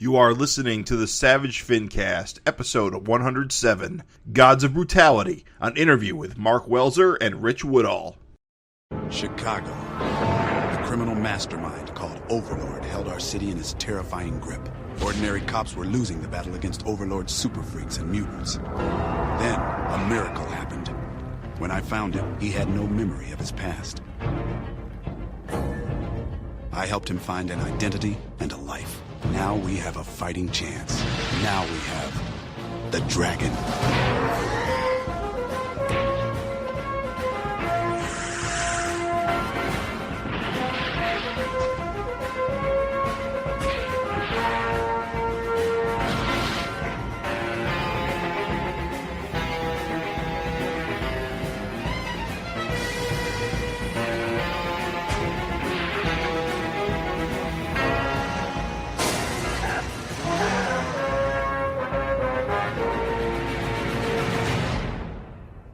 You are listening to the Savage FINcast, episode 107, Gods of Brutality, an interview with Mark Welser and Rich Woodall. Chicago. A criminal mastermind called Overlord held our city in his terrifying grip. Ordinary cops were losing the battle against Overlord's super freaks and mutants. Then, a miracle happened. When I found him, he had no memory of his past. I helped him find an identity and a life. Now we have a fighting chance. Now we have the dragon.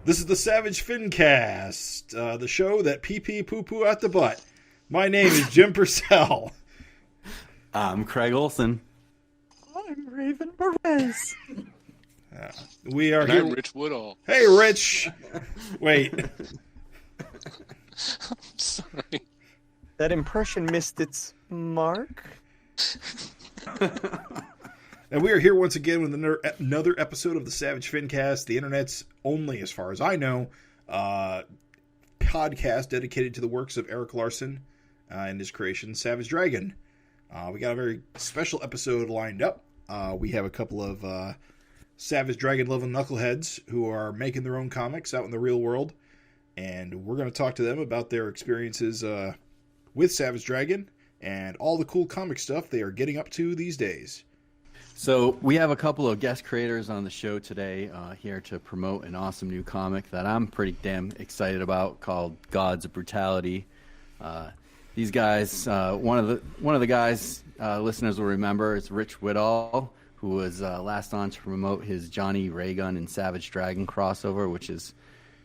This is the Savage FINcast, the show that pee-pee poo-poo at the butt. My name is Jim Purcell. I'm Craig Olson. I'm Raven Perez. We are and here. I'm Rich Woodall. Hey, Rich. Wait. I'm sorry. That impression missed its mark. And we are here once again with another episode of the Savage FINcast, the internet's only, as far as I know, podcast dedicated to the works of Eric Larson and his creation, Savage Dragon. We got a very special episode lined up. We have a couple of Savage Dragon loving knuckleheads who are making their own comics out in the real world, and we're going to talk to them about their experiences with Savage Dragon and all the cool comic stuff they are getting up to these days. So we have a couple of guest creators on the show today here to promote an awesome new comic that I'm pretty damn excited about called GODS of Brutality. These guys, one of the guys listeners will remember is Rich Woodall, who was last on to promote his Johnny Raygun and Savage Dragon crossover,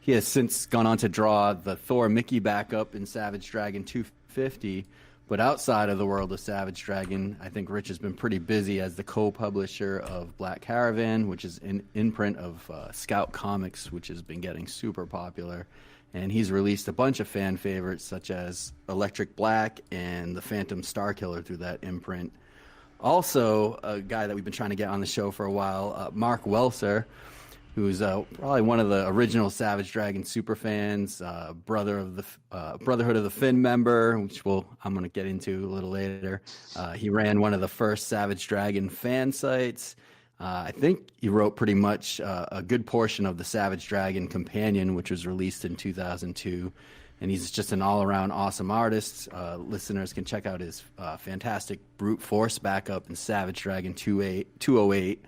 he has since gone on to draw the Thor Mickey backup in Savage Dragon 250. But outside of the world of Savage Dragon, I think Rich has been pretty busy as the co-publisher of Black Caravan, which is an imprint of Scout Comics, which has been getting super popular. And he's released a bunch of fan favorites, such as Electric Black and the Phantom Starkiller through that imprint. Also, a guy that we've been trying to get on the show for a while, Mark Welser, who's probably one of the original Savage Dragon superfans, Brotherhood of the Fin member, which I'm going to get into a little later. He ran one of the first Savage Dragon fan sites. I think he wrote pretty much a good portion of the Savage Dragon Companion, which was released in 2002. And he's just an all-around awesome artist. Listeners can check out his fantastic Brute Force backup in Savage Dragon 208.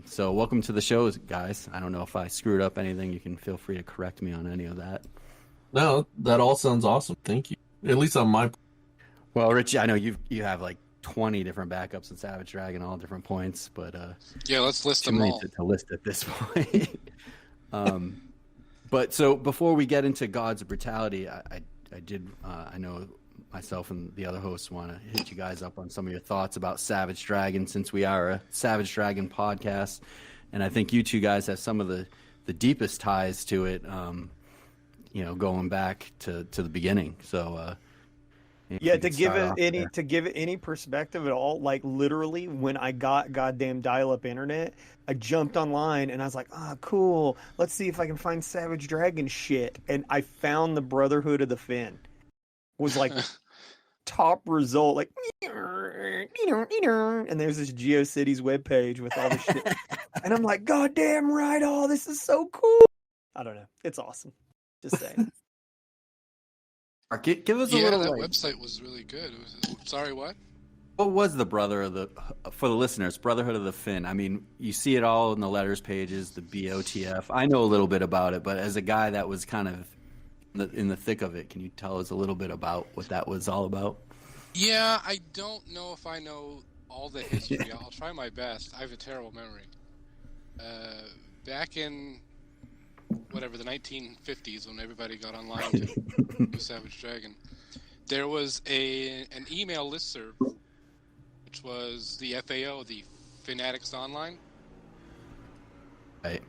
So welcome to the show, guys. I don't know if I screwed up anything. You can feel free to correct me on any of that. No, that all sounds awesome. Thank you. At least on my... Well, Rich, I know you have like 20 different backups in Savage Dragon, all different points, but yeah, let's list them all. To list at this point. But so before we get into Gods of Brutality, I know myself and the other hosts want to hit you guys up on some of your thoughts about Savage Dragon, since we are a Savage Dragon podcast, and I think you two guys have some of the deepest ties to it, going back to the beginning. So yeah, to give it any perspective at all, like literally when I got goddamn dial-up internet, I jumped online and I was like, cool, let's see if I can find Savage Dragon shit, and I found the Brotherhood of the Fin. Was like top result, like, and there's this GeoCities webpage with all this shit, and I'm like, God damn right, this is so cool. I don't know, it's awesome. Just saying. Give us a little. That website was really good. Sorry, what? What was the for the listeners, Brotherhood of the Fin? I mean, you see it all in the letters pages, the BOTF. I know a little bit about it, but as a guy that was kind of in the thick of it, can you tell us a little bit about what that was all about? Yeah, I don't know if I know all the history. I'll try my best. I have a terrible memory. Back in whatever, the 1950s, when everybody got online to Savage Dragon, there was an email listserv which was the FAO, the Fanatics Online. Right.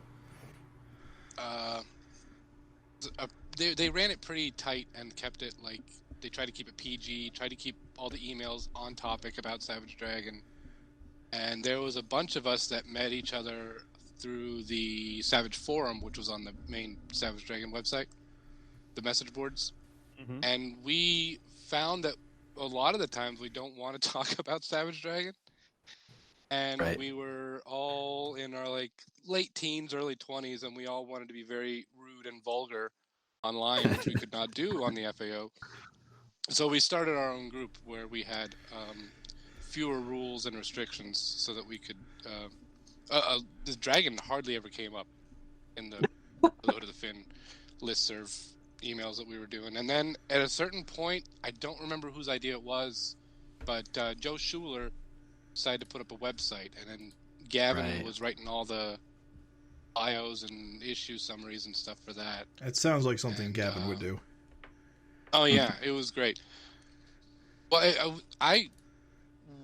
They ran it pretty tight and kept it like they tried to keep it PG, tried to keep all the emails on topic about Savage Dragon. And there was a bunch of us that met each other through the Savage Forum, which was on the main Savage Dragon website, the message boards. Mm-hmm. And we found that a lot of the times we don't want to talk about Savage Dragon. And Right. we were all in our like late teens, early 20s, and we all wanted to be very rude and vulgar online, which we could not do on the FAO. So we started our own group where we had fewer rules and restrictions so that we could... the dragon hardly ever came up in the Brotherhood of the Fin listserv emails that we were doing. And then at a certain point, I don't remember whose idea it was, but Joe Schuler decided to put up a website, and then Gavin was writing all the bios and issue summaries and stuff for that. It sounds like something Gavin would do. Oh yeah, it was great. Well, I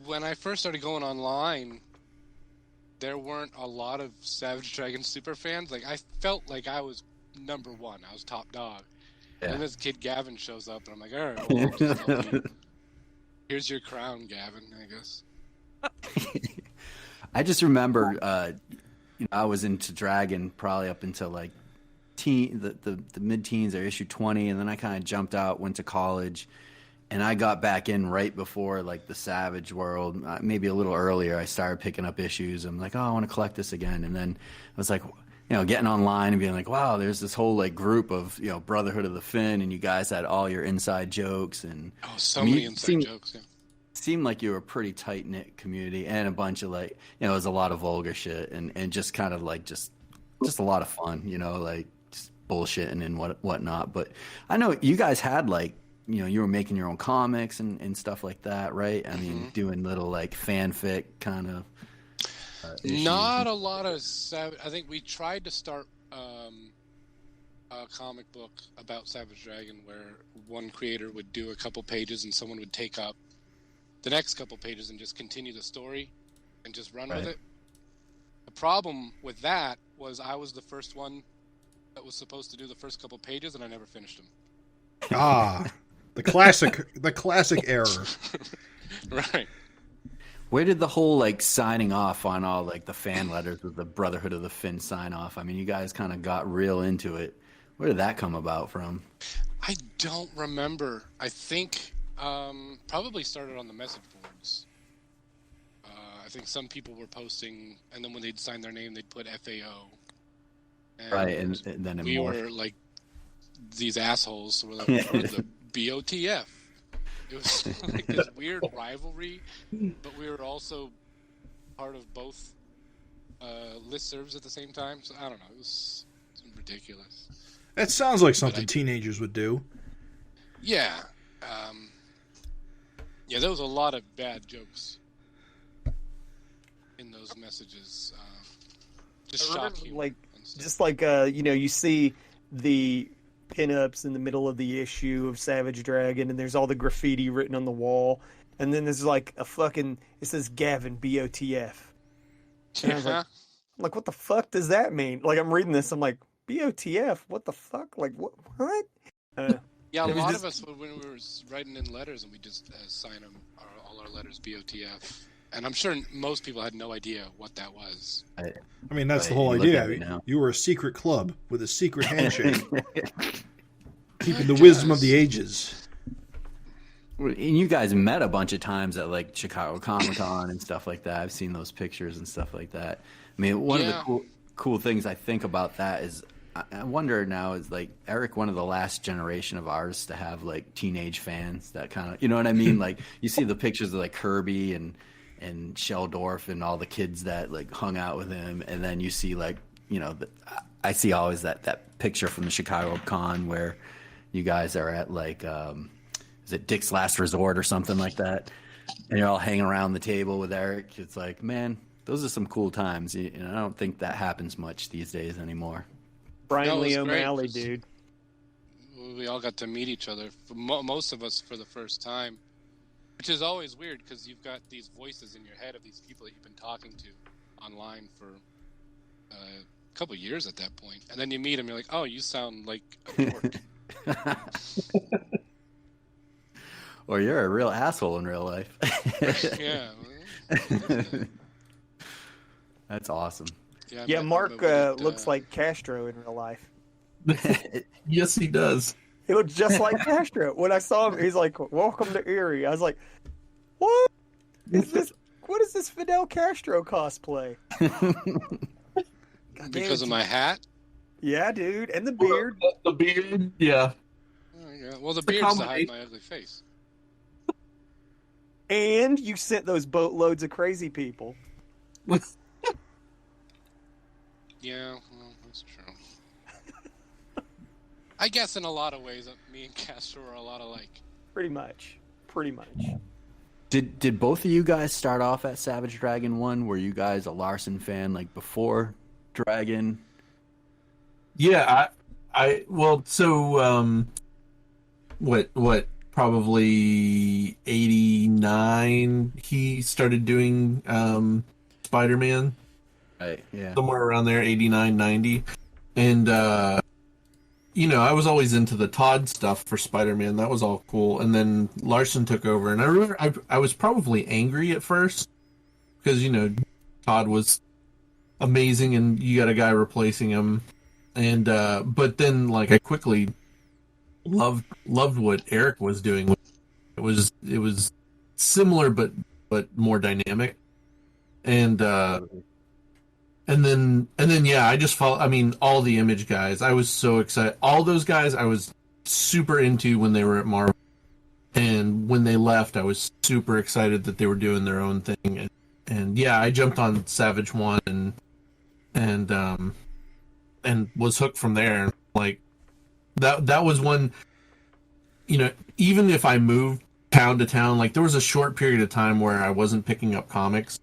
when I first started going online, there weren't a lot of Savage Dragon super fans. Like I felt like I was number one. I was top dog. Yeah. And this kid Gavin shows up, and I'm like, all right, well, I'll just tell you. Here's your crown, Gavin, I guess. I just remember, I was into Dragon probably up until like the mid-teens or issue 20, and then I kind of jumped out, went to college, and I got back in right before like the Savage world, maybe a little earlier. I started picking up issues. I'm like, oh, I want to collect this again, and then I was like, getting online and being like, wow, there's this whole like group of Brotherhood of the Fin, and you guys had all your inside jokes and many inside jokes. Yeah. Seemed like you were a pretty tight knit community, and a bunch of like it was a lot of vulgar shit and just kind of like just a lot of fun, like just bullshitting and whatnot. But I know you guys had like you were making your own comics and stuff like that, right? I mean, doing little like fanfic kind of. Not a lot of Savage. I think we tried to start a comic book about Savage Dragon where one creator would do a couple pages and someone would take up the next couple pages and just continue the story and just run with it. The problem with that was I was the first one that was supposed to do the first couple pages, and I never finished them. The classic error. Right. Where did the whole like signing off on all like the fan letters with the Brotherhood of the Fin sign off? I mean, you guys kind of got real into it. Where did that come about from? I don't remember. I think probably started on the message boards. I think some people were posting, and then when they'd sign their name, they'd put FAO. And then we were like these assholes. So we're like, the BOTF. It was like this weird rivalry, but we were also part of both listservs at the same time. So I don't know. It was ridiculous. That sounds like something teenagers would do. Yeah. Yeah, there was a lot of bad jokes in those messages. Just shock humor. Like, just like you see the pinups in the middle of the issue of Savage Dragon, and there's all the graffiti written on the wall, and then there's like it says Gavin BOTF. And I was like, what the fuck does that mean? Like, I'm reading this, I'm like, BOTF, what the fuck? Like, what? Yeah, a lot of us, when we were writing in letters, and we just sign them, all our letters BOTF. And I'm sure most people had no idea what that was. I mean, that's the whole idea. You were a secret club with a secret handshake. Keeping the wisdom of the ages. And you guys met a bunch of times at like Chicago Comic-Con and stuff like that. I've seen those pictures and stuff like that. I mean, one of the cool things I think about that is, I wonder now, is like Eric one of the last generation of artists to have like teenage fans that kind of, you know what I mean? Like you see the pictures of like Kirby and Sheldorf and all the kids that like hung out with him, and then you see like I see always that picture from the Chicago Con where you guys are at like is it Dick's Last Resort or something like that, and you're all hanging around the table with Eric. It's like, man, those are some cool times. I don't think that happens much these days anymore. Brian Lee O'Malley, dude. We all got to meet each other. Most of us for the first time. Which is always weird because you've got these voices in your head of these people that you've been talking to online for a couple of years at that point, and then you meet them, you're like, oh, you sound like a dork. Or you're a real asshole in real life. Yeah. That's awesome. Yeah, Mark looks like Castro in real life. Yes, he does. He looks just like Castro. When I saw him, he's like, "Welcome to Erie." I was like, "What is this? What is this Fidel Castro cosplay?" Because of my hat? Yeah, dude, and the beard. The beard, yeah. Oh, yeah. Well, the beard's to hide my ugly face. And you sent those boatloads of crazy people. Yeah, well, that's true. I guess in a lot of ways, me and Castro are a lot alike. Pretty much. Did both of you guys start off at Savage Dragon 1? Were you guys a Larson fan like before Dragon? Yeah, what probably 89 he started doing Spider-Man. Right, yeah. Somewhere around there, 89, 90. And I was always into the Todd stuff for Spider-Man. That was all cool. And then Larson took over, and I remember I was probably angry at first because Todd was amazing, and you got a guy replacing him. And but then I quickly loved what Eric was doing. It was similar but more dynamic. And then yeah, I just follow. I mean, all the Image guys. I was so excited. All those guys, I was super into when they were at Marvel, and when they left, I was super excited that they were doing their own thing. And yeah, I jumped on Savage 1 and was hooked from there. That was one. Even if I moved town to town, there was a short period of time where I wasn't picking up comics,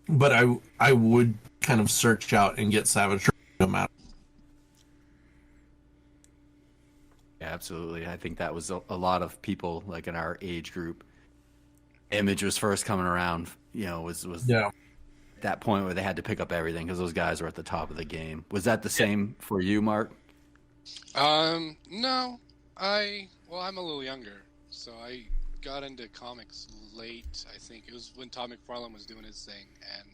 but I would kind of search out and get Savage no matter. Yeah, absolutely. I think that was a lot of people in our age group. Image was first coming around, was yeah. At that point where they had to pick up everything because those guys were at the top of the game. Was that the same for you, Mark? No. I'm a little younger, so I got into comics late. I think it was when Todd McFarlane was doing his thing, and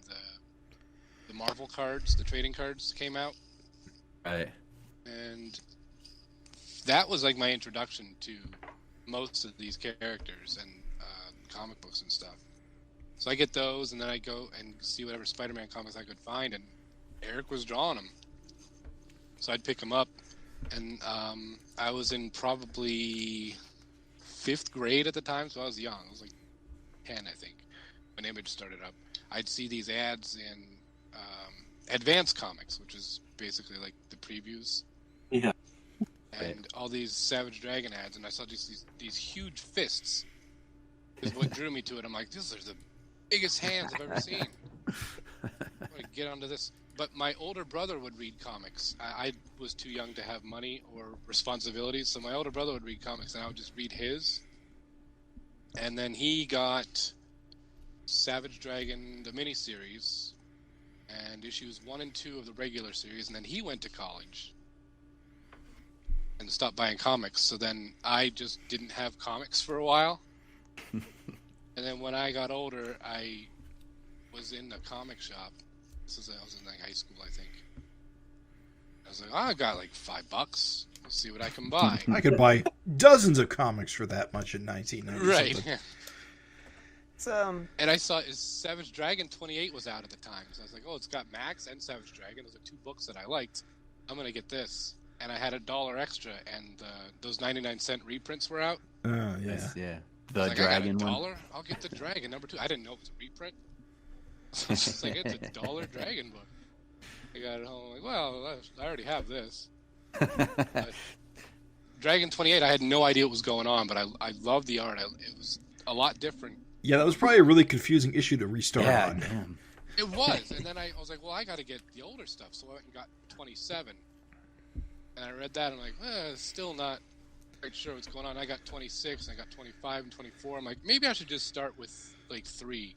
the Marvel cards, the trading cards, came out. Right. And that was my introduction to most of these characters and comic books and stuff. So I get those, and then I go and see whatever Spider-Man comics I could find, and Eric was drawing them. So I'd pick them up, and I was in probably 5th grade at the time, so I was young. I was 10, I think, when Image started up. I'd see these ads in Advance Comics, which is basically the previews. Yeah. And all these Savage Dragon ads, and I saw just these huge fists is what drew me to it. I'm like, these are the biggest hands I've ever seen. I'm going to get onto this. But my older brother would read comics. I was too young to have money or responsibilities, so my older brother would read comics, and I would just read his. And then he got Savage Dragon, the miniseries, and issues 1 and 2 of the regular series, and then he went to college and stopped buying comics. So then I just didn't have comics for a while. And then when I got older, I was in a comic shop. I was in high school, I think. I was like, I got $5. Let's see what I can buy. I could buy dozens of comics for that much in 1990. Right. And I saw Savage Dragon 28 was out at the time. So I was like, oh, it's got Max and Savage Dragon. Those are 2 books that I liked. I'm going to get this. And I had $1 extra, and those 99-cent reprints were out. Oh, yeah. Yeah. The I Dragon got $1. one. I'll get the Dragon -- I didn't know it was a reprint. So it's just it's a $1 Dragon book. I got it home. Well, I already have this. Dragon 28, I had no idea what was going on, but I loved the art. It was a lot different. Yeah, that was probably a really confusing issue to restart on. Damn. It was, and then I was like, well, I got to get the older stuff, so I went and got 27. And I read that, and I'm like, it's still not quite sure what's going on. I got 26, I got 25 and 24. I'm like, maybe I should just start with like 3.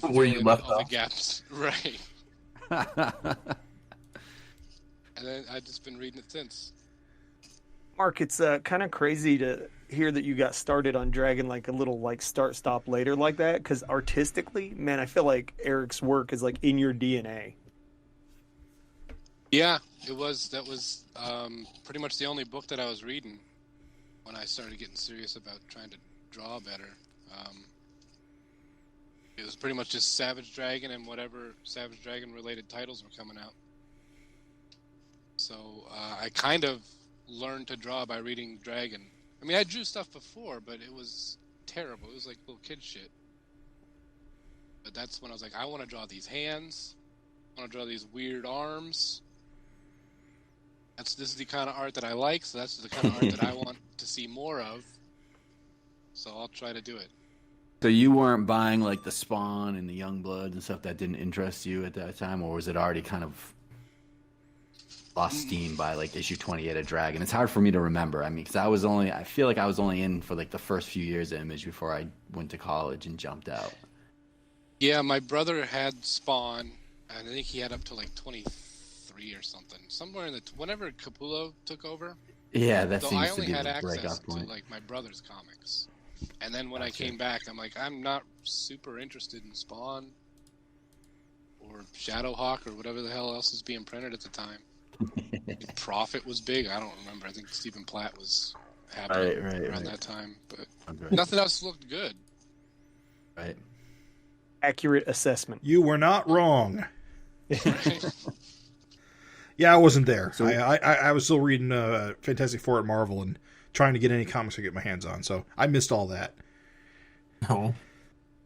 Where you left all off. the gaps, right? And then I've just been reading it since. Mark, it's kind of crazy to hear that you got started on Dragon like a little like start-stop later like that, because artistically, man, I feel like Eric's work is like in your DNA. Yeah, that was pretty much the only book that I was reading when I started getting serious about trying to draw better. It was pretty much just Savage Dragon and whatever Savage Dragon related titles were coming out. So I kind of learned to draw by reading Dragon. I mean, I drew stuff before, but it was terrible. It was like little kid shit. But that's when I was like, I want to draw these hands. I want to draw these weird arms. This is the kind of art that I like, so that's the kind of art that I want to see more of. So I'll try to do it. So you weren't buying like the Spawn and the Youngblood and stuff that didn't interest you at that time, or was it already kind of lost steam by like issue 28 of Dragon? It's hard for me to remember. I mean, because I feel like I was only in for like the first few years of Image before I went to college and jumped out. Yeah, my brother had Spawn, and I think he had up to like 23 or something. Somewhere in whenever Capullo took over. Yeah, that so seems I to only be had the breakout access point. to like my brother's comics. And then when I came back, I'm like, I'm not super interested in Spawn or Shadowhawk or whatever the hell else is being printed at the time. Prophet was big. I don't remember. I think Stephen Platt was happening around that time, but nothing else looked good. Right. Accurate assessment. You were not wrong. Right? Yeah, I wasn't there. So- I was still reading Fantastic Four at Marvel and trying to get any comics to get my hands on, so I missed all that. No.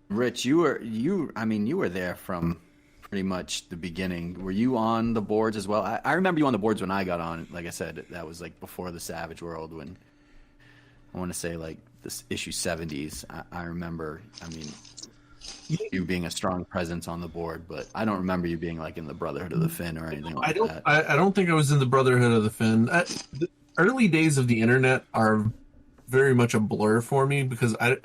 Rich, you were there from pretty much the beginning. Were you on the boards as well? I remember you on the boards when I got on. Like I said, that was like before the Savage World, when I want to say like this issue 70s. I remember, you being a strong presence on the board, but I don't remember you being like in the Brotherhood of the Fin or anything like that. I don't think I was in the Brotherhood of the Fin. The early days of the internet are very much a blur for me, because I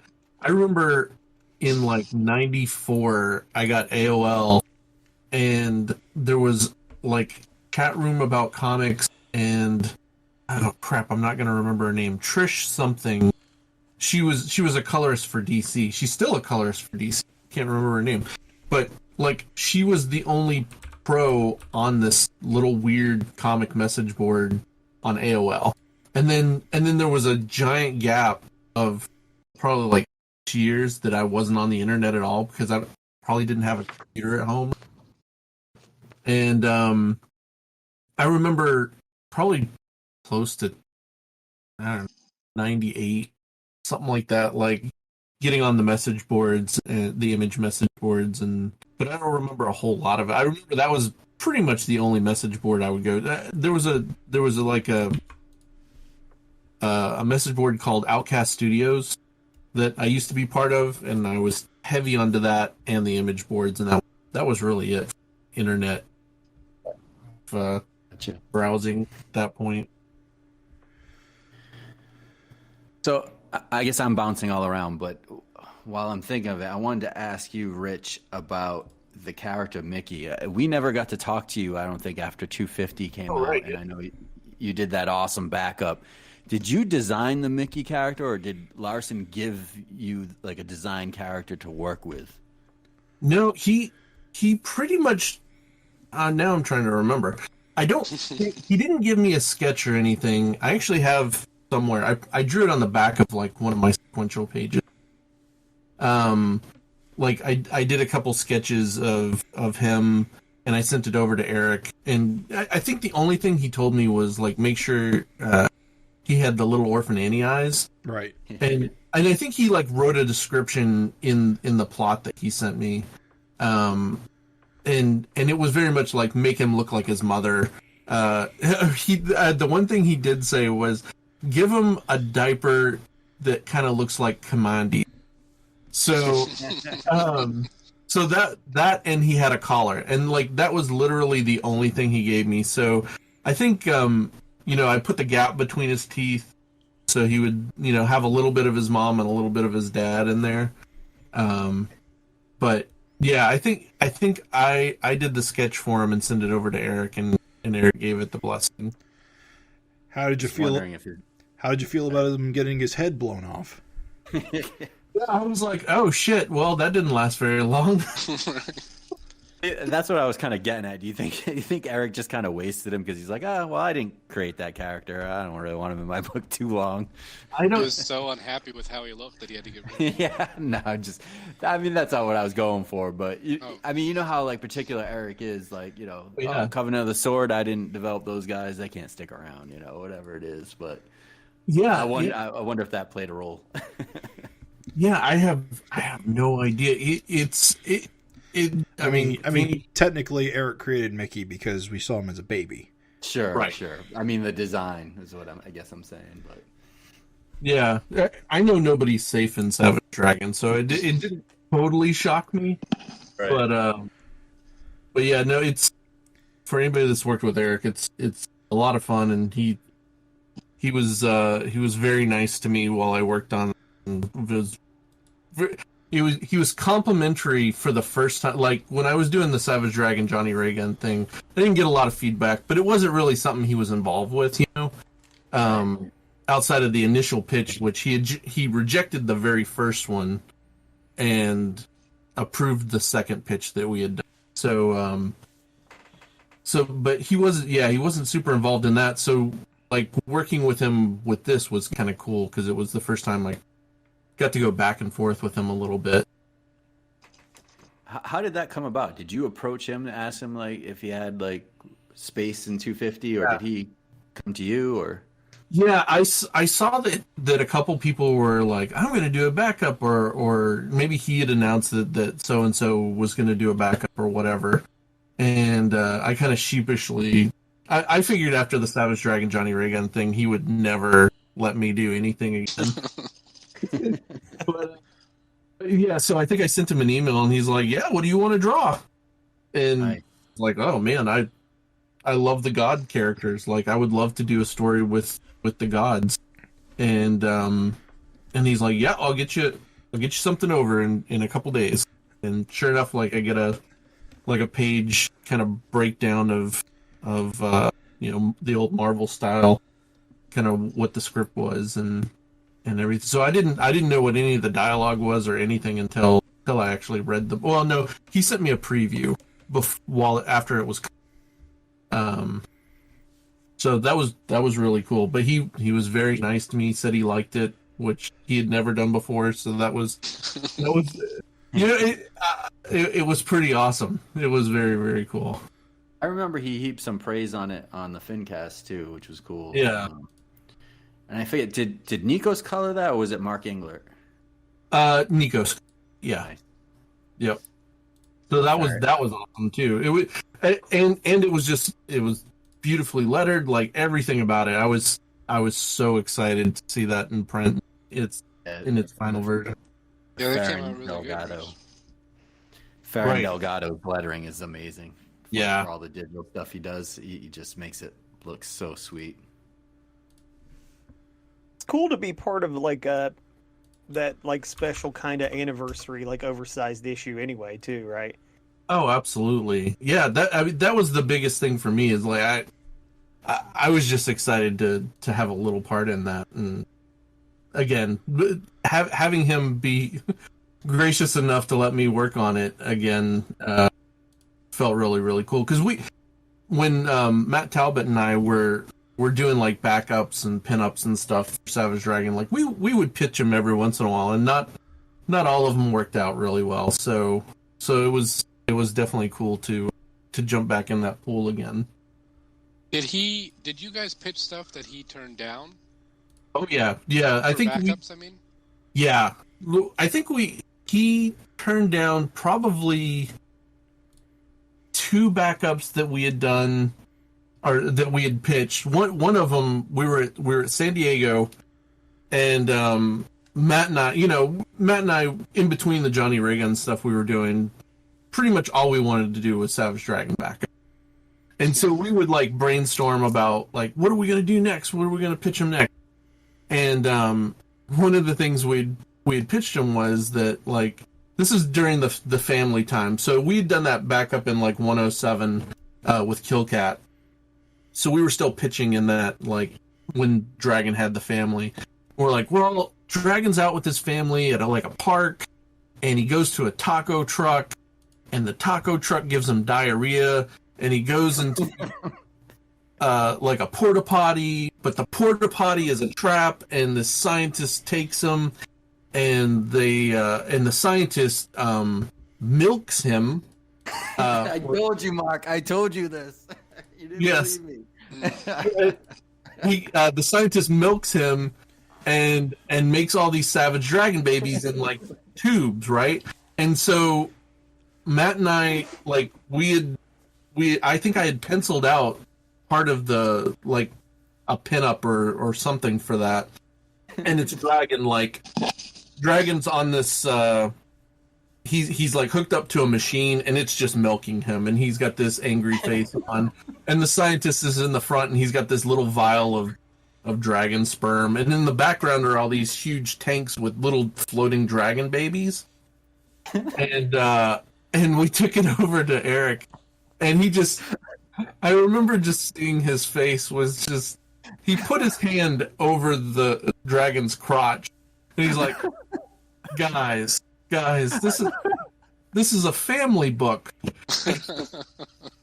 remember in like 94 I got AOL, and there was like chat room about comics, and oh crap, I'm not gonna remember her name. Trish something. She was a colorist for DC. She's still a colorist for DC. Can't remember her name, but like she was the only pro on this little weird comic message board on AOL. And then there was a giant gap of probably like 2 years that I wasn't on the internet at all, because I probably didn't have a computer at home. And I remember probably close to, I don't know, 98, something like that, like getting on the message boards and the Image message boards, but I don't remember a whole lot of it. I remember that was pretty much the only message board I would go. There was a message board called Outcast Studios that I used to be part of, and I was heavy onto that and the Image boards, and that was really it. Internet browsing at that point. So I guess I'm bouncing all around, but while I'm thinking of it, I wanted to ask you, Rich, about the character Mickey. We never got to talk to you, I don't think, after 250 came out, right. and I know you did that awesome backup. Did you design the Mickey character, or did Larson give you like a design character to work with? No, he pretty much. Now I'm trying to remember. He didn't give me a sketch or anything. I actually have somewhere. I drew it on the back of like one of my sequential pages. Like I did a couple sketches of him, and I sent it over to Eric. And I think the only thing he told me was like make sure he had the little Orphan Annie eyes. Right. And I think he like wrote a description in the plot that he sent me. And it was very much like make him look like his mother. The one thing he did say was give him a diaper that kind of looks like Kamandi. So, so that and he had a collar, and like that was literally the only thing he gave me. So I think I put the gap between his teeth so he would, have a little bit of his mom and a little bit of his dad in there. But yeah, I think I did the sketch for him and sent it over to Eric, and Eric gave it the blessing. How did you feel? How did you feel about him getting his head blown off? Yeah, I was like, oh shit. Well, that didn't last very long. That's what I was kind of getting at. Do you think Eric just kind of wasted him because he's like, well, I didn't create that character. I don't really want him in my book too long. He was so unhappy with how he looked that he had to get rid of him. Yeah, no, that's not what I was going for. But I mean, you know how like particular Eric is, like, Covenant of the Sword. I didn't develop those guys. They can't stick around. Whatever it is. But yeah, I wonder if that played a role. Yeah, I have no idea. I mean, technically, Eric created Mickey because we saw him as a baby. Sure, right. Sure. I mean, the design is what I guess I'm saying, but yeah, I know nobody's safe in Savage Dragon, so it didn't totally shock me. Right. But yeah, no, it's for anybody that's worked with Eric, it's a lot of fun, and he was very nice to me while I worked on it. He was complimentary for the first time. Like, when I was doing the Savage Dragon Johnny Ray Gun thing, I didn't get a lot of feedback, but it wasn't really something he was involved with, outside of the initial pitch, which he rejected the very first one and approved the second pitch that we had done. But he wasn't super involved in that. So, like, working with him with this was kind of cool because it was the first time, like, got to go back and forth with him a little bit. How did that come about? Did you approach him to ask him, like, if he had, like, space in 250, or did he come to you, or? Yeah, I saw that a couple people were like, I'm going to do a backup, or maybe he had announced that so-and-so was going to do a backup or whatever. And I kind of sheepishly, I figured after the Savage Dragon Johnny Ray Gun thing, he would never let me do anything again. But yeah, so I think I sent him an email, and he's like, "Yeah, what do you want to draw?" And like, oh man, I love the God characters. Like, I would love to do a story with the gods. And he's like, "Yeah, I'll get you something over in a couple days." And sure enough, like, I get a page kind of breakdown of the old Marvel style, kind of what the script was and everything. So I didn't know what any of the dialogue was or anything until I actually read the. Well, no, he sent me a preview after it was. So that was really cool. But he was very nice to me. He said he liked it, which he had never done before. So that was it was pretty awesome. It was very, very cool. I remember he heaped some praise on it on the FINcast too, which was cool. Yeah. And I forget, did Nikos color that, or was it Mark Englert? Nikos. Yeah. Nice. Yep. So that was awesome too. It was, and it was beautifully lettered, like everything about it. I was so excited to see that in print. It's in its final version. Yeah, that came out really good. Farron Delgado's lettering is amazing. Yeah. For all the digital stuff he does, he just makes it look so sweet. Cool to be part of like that like special kind of anniversary, like oversized issue anyway too, right? Oh, absolutely. Yeah, that was the biggest thing for me, is like I was just excited to have a little part in that. And again, having him be gracious enough to let me work on it again felt really, really cool, because when Matt Talbot and I were doing like backups and pinups and stuff for Savage Dragon, like we would pitch them every once in a while, and not all of them worked out really well. So it was definitely cool to jump back in that pool again. Did you guys pitch stuff that he turned down? Oh yeah. I think backups, yeah, I think he turned down probably 2 backups that we had done, or that we had pitched. One of them, we were at San Diego, and Matt and I, in between the Johnny Ray Gun stuff we were doing, pretty much all we wanted to do was Savage Dragon backup. And so we would like brainstorm about like, what are we going to do next? What are we going to pitch him next? And one of the things we had pitched him was that, like, this is during the family time. So we had done that back up in like 107 with Killcat. So we were still pitching in that, like, when Dragon had the family. We're like, well, Dragon's out with his family at a park, and he goes to a taco truck, and the taco truck gives him diarrhea, and he goes into like a porta potty, but the porta potty is a trap, and the scientist takes him, and the scientist milks him. I told you, Mark. I told you this. You didn't yes. believe me. The scientist milks him and makes all these Savage Dragon babies in like tubes, right? And so Matt and I, like, I think I had penciled out part of the, like, a pinup or something for that, and it's Dragon. Like, Dragon's on this. He's like hooked up to a machine, and it's just milking him, and he's got this angry face on, and the scientist is in the front, and he's got this little vial of dragon sperm, and in the background are all these huge tanks with little floating dragon babies, and we took it over to Eric, and I remember just seeing his face was just, he put his hand over the dragon's crotch, and he's like, guys, this is a family book.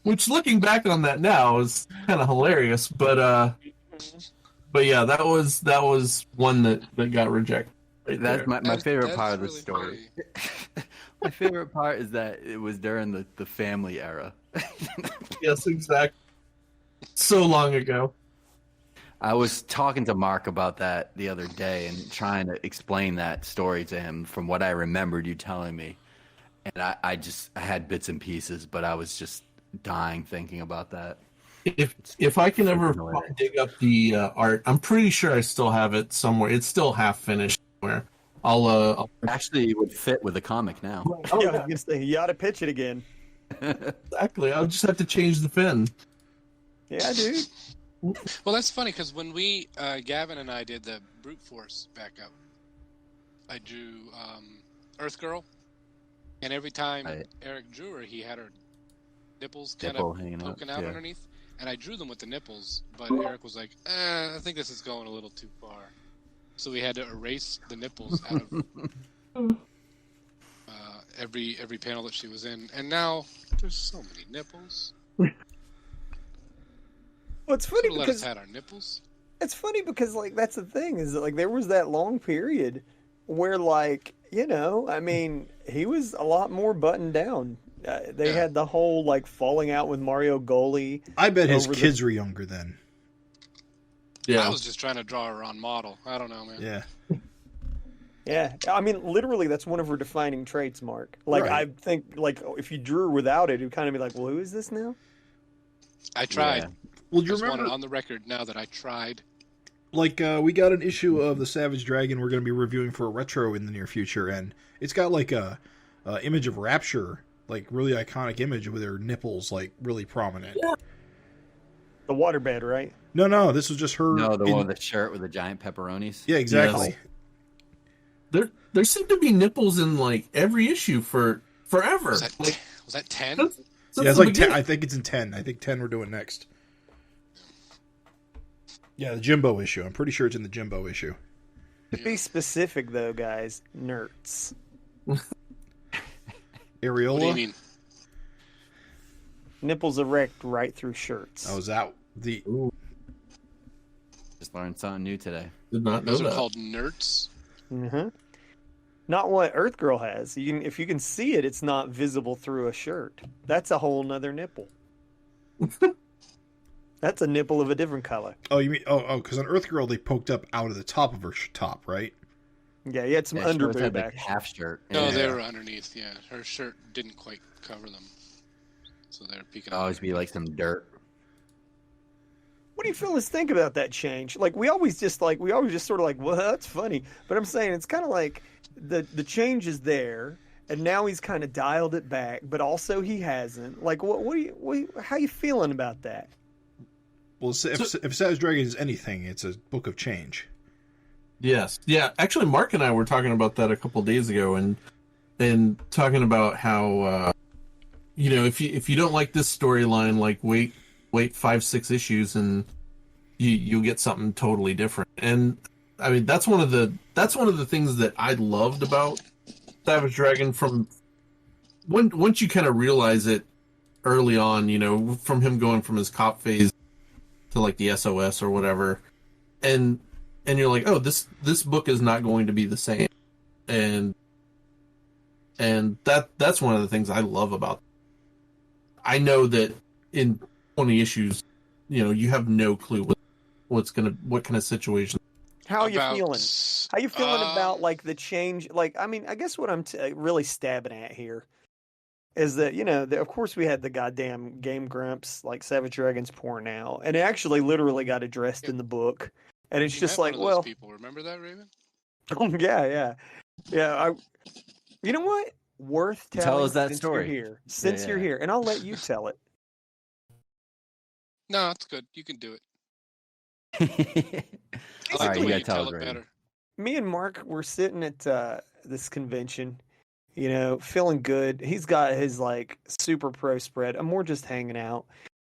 Which, looking back on that now, is kind of hilarious, but yeah, that was one that got rejected. Right. That's my favorite part of the really story. My favorite part is that it was during the family era. Yes, exactly. So long ago. I was talking to Mark about that the other day and trying to explain that story to him from what I remembered you telling me. And I had bits and pieces, but I was just dying thinking about that. If I can ever dig up the art, I'm pretty sure I still have it somewhere. It's still half finished somewhere. I'll actually, it would fit with the comic now. Oh, yeah, I was gonna say, you ought to pitch it again. Exactly. I'll just have to change the fin. Yeah, dude. Well, that's funny because when we, Gavin and I did the Brute Force backup, I drew Earth Girl, and every time Eric drew her, he had her nipples kind of poking out underneath, and I drew them with the nipples, but Eric was like, I think this is going a little too far. So we had to erase the nipples out of every panel that she was in, and now there's so many nipples. Well, it's funny let because us had our nipples. It's funny because, like, that's the thing is that, like, there was that long period where, like, you know, I mean, he was a lot more buttoned down. They had the whole, like, falling out with Mario Goli. I bet his kids were younger then. Yeah, I was just trying to draw her on model. I don't know, man. Yeah. Yeah, I mean, literally, that's one of her defining traits, Mark. Like, right. I think, like, if you drew her without it, it'd kind of be like, well, who is this now? I tried. Yeah. Well, do you remember on the record now that I tried? Like, we got an issue of the Savage Dragon we're going to be reviewing for a retro in the near future, and it's got like a image of Rapture, like really iconic image with her nipples like really prominent. Yeah. The waterbed, right? No, this was just her. No, the one with the shirt with the giant pepperonis. Yeah, exactly. Yes. There seem to be nipples in like every issue for forever. Was that 10? Yeah, it's like 10. I think it's in 10. I think 10 we're doing next. Yeah, the Jimbo issue. I'm pretty sure it's in the Jimbo issue. To be specific, though, guys, nerds. Areola? What do you mean? Nipples erect right through shirts. Oh, is that the... Ooh. Just learned something new today. Did not know Those that. are called nerds? Mm-hmm. Not what Earth Girl has. If you can see it, it's not visible through a shirt. That's a whole nother nipple. That's a nipple of a different color. Oh, you mean because on Earth Girl they poked up out of the top of her top, right? Yeah, you had some underboob back. Like half shirt. No, they were underneath. Yeah, her shirt didn't quite cover them, so they're peeking. Always be like some dirt. What do you fellas think about that change? Like we always just sort of like, well, that's funny. But I'm saying it's kind of like the change is there, and now he's kind of dialed it back, but also he hasn't. Like, how you feeling about that? Well, if Savage Dragon is anything, it's a book of change. Yes. Yeah. Actually, Mark and I were talking about that a couple days ago, and talking about how if you don't like this storyline, like wait 5-6 issues and you'll get something totally different. And I mean that's one of the things that I loved about Savage Dragon from once you kind of realize it early on, from him going from his cop phase to like the SOS or whatever, and you're like, oh, this book is not going to be the same, and that's one of the things I love about it. I know that in 20 issues, you have no clue what kind of situation. How are you feeling? How you feeling about like the change? Like, I mean, I guess what I'm really stabbing at here is that of course we had the goddamn Game Grumps, like Savage Dragon's porn now, and it actually literally got addressed in the book, and it's just like, well, people remember that, Raven? Oh yeah. You know what? Worth telling. Tell us that since story. You're here. Since you're here, and I'll let you tell it. No, it's good. You can do it. All right, you gotta tell it better. Me and Mark were sitting at this convention, feeling good. He's got his like super pro spread. I'm more just hanging out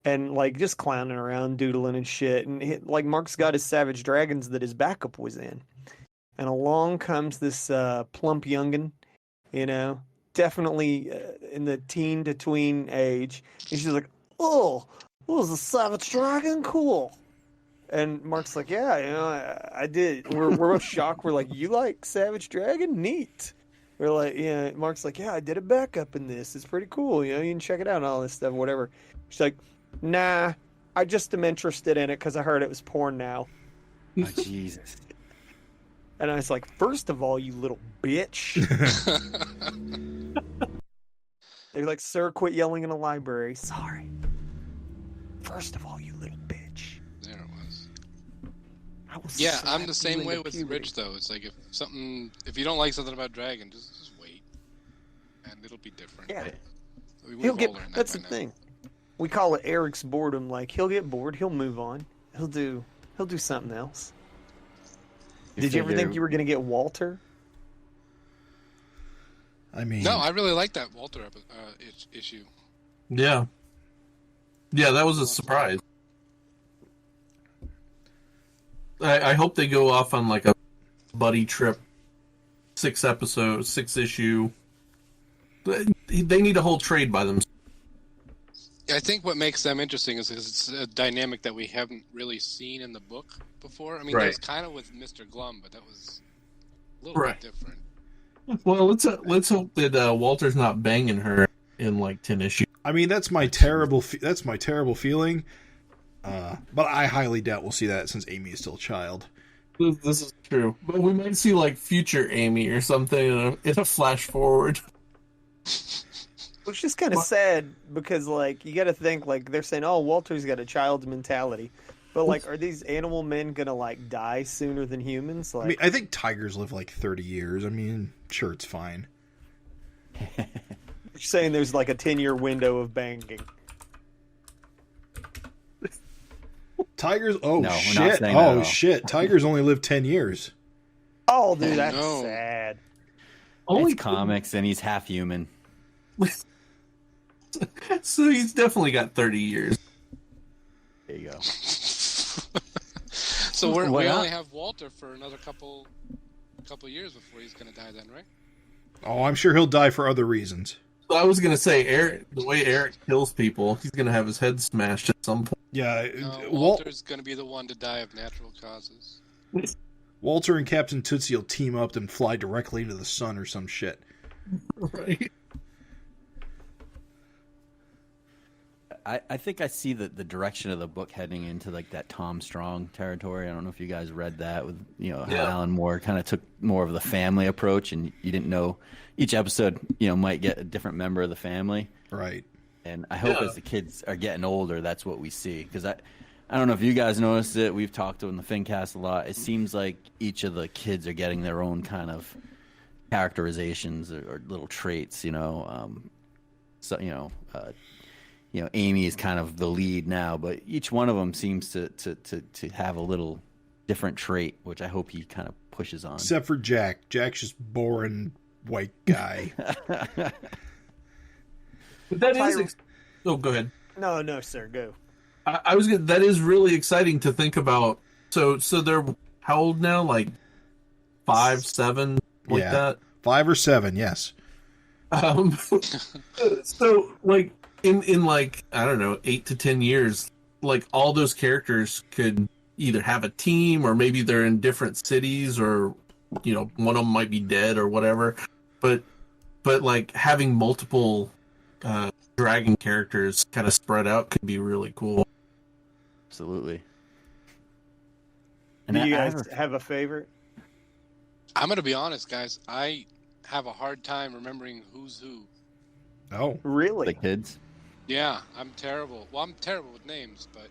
and like just clowning around, doodling and shit. And like Mark's got his Savage Dragons that his backup was in, and along comes this plump youngin, definitely in the teen to tween age. And she's like, "Oh, was a Savage Dragon? Cool." And Mark's like, "Yeah, I did." We're both shocked. We're like, "You like Savage Dragon? Neat." We're like, "Yeah." Mark's like, "Yeah, I did a backup in this. It's pretty cool. You can check it out and all this stuff, whatever." She's like, "Nah, I just am interested in it because I heard it was porn now." Oh, Jesus. And I was like, "First of all, you little bitch." They're like, "Sir, quit yelling in the library." Sorry. First of all, you little bitch. There it was. Yeah, I'm the same way with Rich though. It's like if you don't like something about Dragon, just wait, and it'll be different. Yeah. He'll get. That's the thing. We call it Eric's boredom. Like he'll get bored, he'll move on. He'll do something else. Did you ever think you were going to get Walter? I mean, no, I really like that Walter issue. Yeah, that was a surprise. I hope they go off on like a buddy trip, 6 issue. They need a whole trade by themselves. I think what makes them interesting is it's a dynamic that we haven't really seen in the book before. I mean, that was kind of with Mr. Glum, but that was a little bit different. Well, let's hope that Walter's not banging her in like 10 issues. I mean, that's my terrible feeling. But I highly doubt we'll see that since Amy is still a child. This is true, but we might see like future Amy or something in a flash forward. Which is kind of sad because, like, you got to think, like, they're saying, "Oh, Walter's got a child's mentality," but like, are these animal men gonna like die sooner than humans? Like, I mean, I think tigers live like 30 years. I mean, sure, it's fine. You're saying there's like a 10-year window of banging. Tigers? Oh, no, shit. Oh, shit. Tigers only live 10 years. Oh, dude, that's sad. It's comics, and he's half human. So he's definitely got 30 years. There you go. So we only have Walter for another couple years before he's going to die then, right? Oh, I'm sure he'll die for other reasons. I was going to say, the way Eric kills people, he's going to have his head smashed at some point. Yeah, Walter's going to be the one to die of natural causes. Walter and Captain Tootsie will team up and fly directly into the sun or some shit. Right. I think I see the direction of the book heading into like that Tom Strong territory. I don't know if you guys read that with how Alan Moore kind of took more of the family approach, and you didn't know each episode might get a different member of the family. Right. And I hope as the kids are getting older, that's what we see. Because I don't know if you guys noticed it. We've talked on the FinCast a lot. It seems like each of the kids are getting their own kind of characterizations or little traits. Amy is kind of the lead now, but each one of them seems to have a little different trait, which I hope he kind of pushes on. Except for Jack. Jack's just boring white guy. But that is. Oh, go ahead. No, sir, go. I was. That is really exciting to think about. So they're how old now? Like 5, 7, like that. 5 or 7, yes. So like in like I don't know 8 to 10 years, like all those characters could either have a team or maybe they're in different cities or one of them might be dead or whatever. But like having multiple dragon characters kind of spread out could be really cool. Absolutely. Do you guys have a favorite? I'm going to be honest, guys. I have a hard time remembering who's who. Oh. Really? The kids? Yeah, I'm terrible. Well, I'm terrible with names, but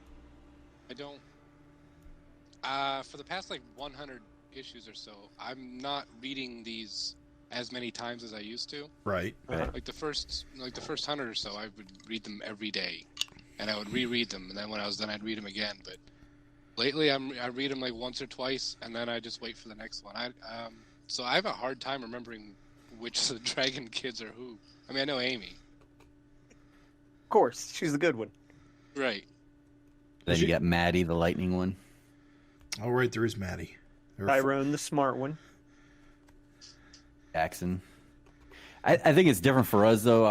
I don't... for the past, 100 issues or so, I'm not reading these as many times as I used to. Right. Like the first 100 or so, I would read them every day. And I would reread them, and then when I was done, I'd read them again. But lately, I read them once or twice, and then I just wait for the next one. So I have a hard time remembering which of the dragon kids are who. I mean, I know Amy. Of course, she's the good one. Right. Then you got Maddie, the lightning one. Oh, right, there is Maddie. Tyrone, the smart one. Jackson. I think it's different for us though,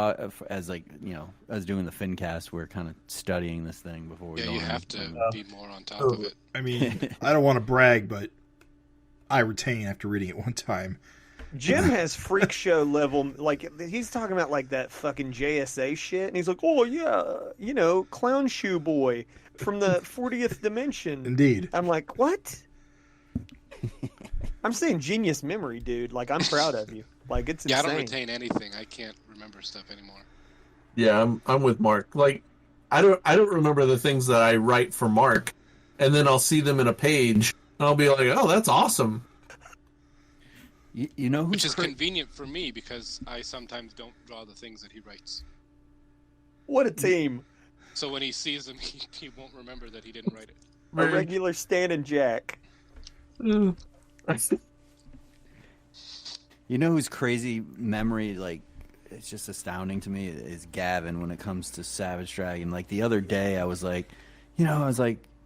as us doing the FinCast, we're kind of studying this thing before we go. Yeah, you have to be more on top of it. I mean, I don't want to brag, but I retain after reading it one time. Jim has freak show level, he's talking about that fucking JSA shit, and he's like, oh yeah, Clown Shoe Boy from the 40th dimension. Indeed. I'm like, what? I'm saying genius memory, dude. I'm proud of you. It's insane. Yeah, I don't retain anything. I can't remember stuff anymore. Yeah, I'm with Mark. I don't remember the things that I write for Mark, and then I'll see them in a page, and I'll be like, oh, that's awesome. You know who's Which is convenient for me because I sometimes don't draw the things that he writes. What a team! So when he sees them, he won't remember that he didn't write it. A regular Stan and Jack. You know who's crazy memory, it's just astounding to me, is Gavin when it comes to Savage Dragon. The other day, I was like,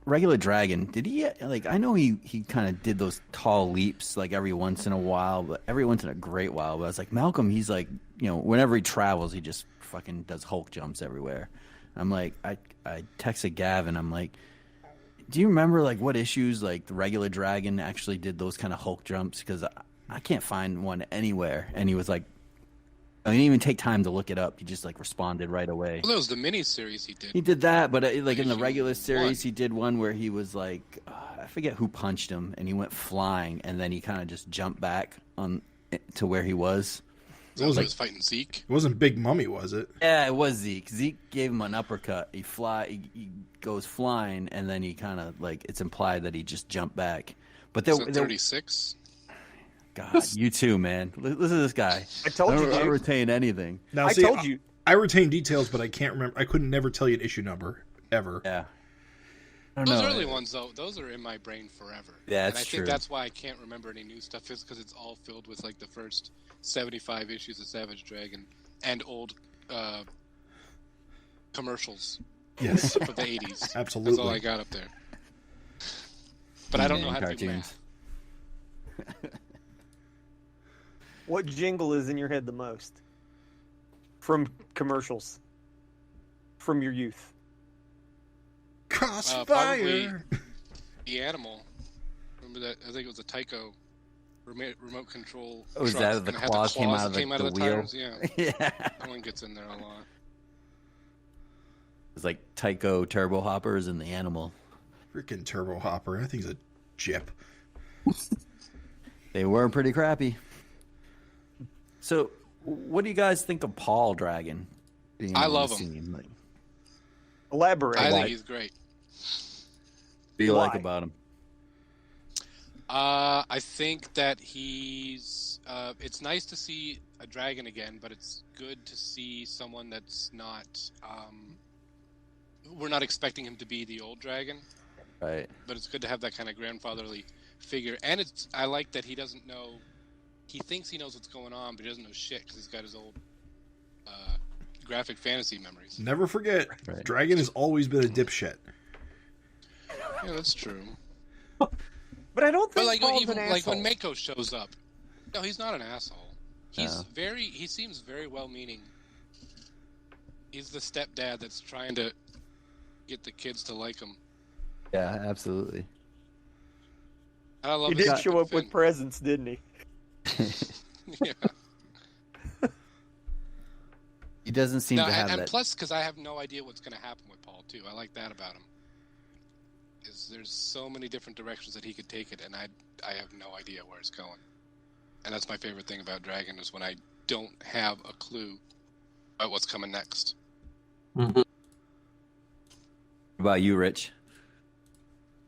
regular Dragon, did he, I know he kind of did those tall leaps, every once in a while, but every once in a great while. But I was like, Malcolm, he's whenever he travels, he just fucking does Hulk jumps everywhere. I'm like, I texted Gavin, I'm like, do you remember, what issues, the regular Dragon actually did those kind of Hulk jumps? Because I can't find one anywhere. And he was like, I didn't even take time to look it up. He just responded right away. Well, that was the mini-series he did. He did that, but in the regular series, he did one where he was I forget who punched him, and he went flying, and then he kind of just jumped back to where he was. It was like fighting Zeke. It wasn't Big Mummy, was it? Yeah, it was Zeke. Zeke gave him an uppercut. He goes flying, and then he kind of it's implied that he just jumped back. But there, 36. God, you too, man. Listen to this guy. I told you, I don't retain anything. Now, I told you. I retain details, but I can't remember. I couldn't never tell you an issue number ever. Yeah. Those early ones, though, those are in my brain forever. Yeah, and that's I think true. That's why I can't remember any new stuff, is because it's all filled with the first 75 issues of Savage Dragon and old commercials. Yes. For the 80s. Absolutely. That's all I got up there. But I don't know how to do cartoons. math. What jingle is in your head the most? From commercials. From your youth. Crossfire! Probably the animal. Remember that? I think it was a Tyco remote control. Oh, is truck, that the and it had claws came out of that the wheel? tires. Yeah. Yeah. That one gets in there a lot. It's like Tyco Turbo Hoppers and the animal. Freaking Turbo Hopper. That thing's a jip. They were pretty crappy. So, what do you guys think of Paul Dragon? I love him. Elaborate. I think he's great. What do you like Why? about him? I think that he's. It's nice to see a dragon again, but it's good to see someone that's not. We're not expecting him to be the old dragon, Right. but it's good to have that kind of grandfatherly figure. And I like that he doesn't know. He thinks he knows what's going on, but he doesn't know shit because he's got his old graphic fantasy memories. Never forget, Dragon has always been a dipshit. Yeah, that's true. But I don't think like Paul's even an like asshole. when Mako shows up, no, he's not an asshole. He seems very well-meaning. He's the stepdad that's trying to get the kids to like him. Yeah, absolutely. I love He did show up with presents, didn't he? Yeah. He doesn't seem to have and that. plus, because I have no idea what's going to happen with Paul too. I like that about him. There's so many different directions that he could take it, and I have no idea where it's going. And that's my favorite thing about Dragon is when I don't have a clue about what's coming next. Mm-hmm. What about you, Rich?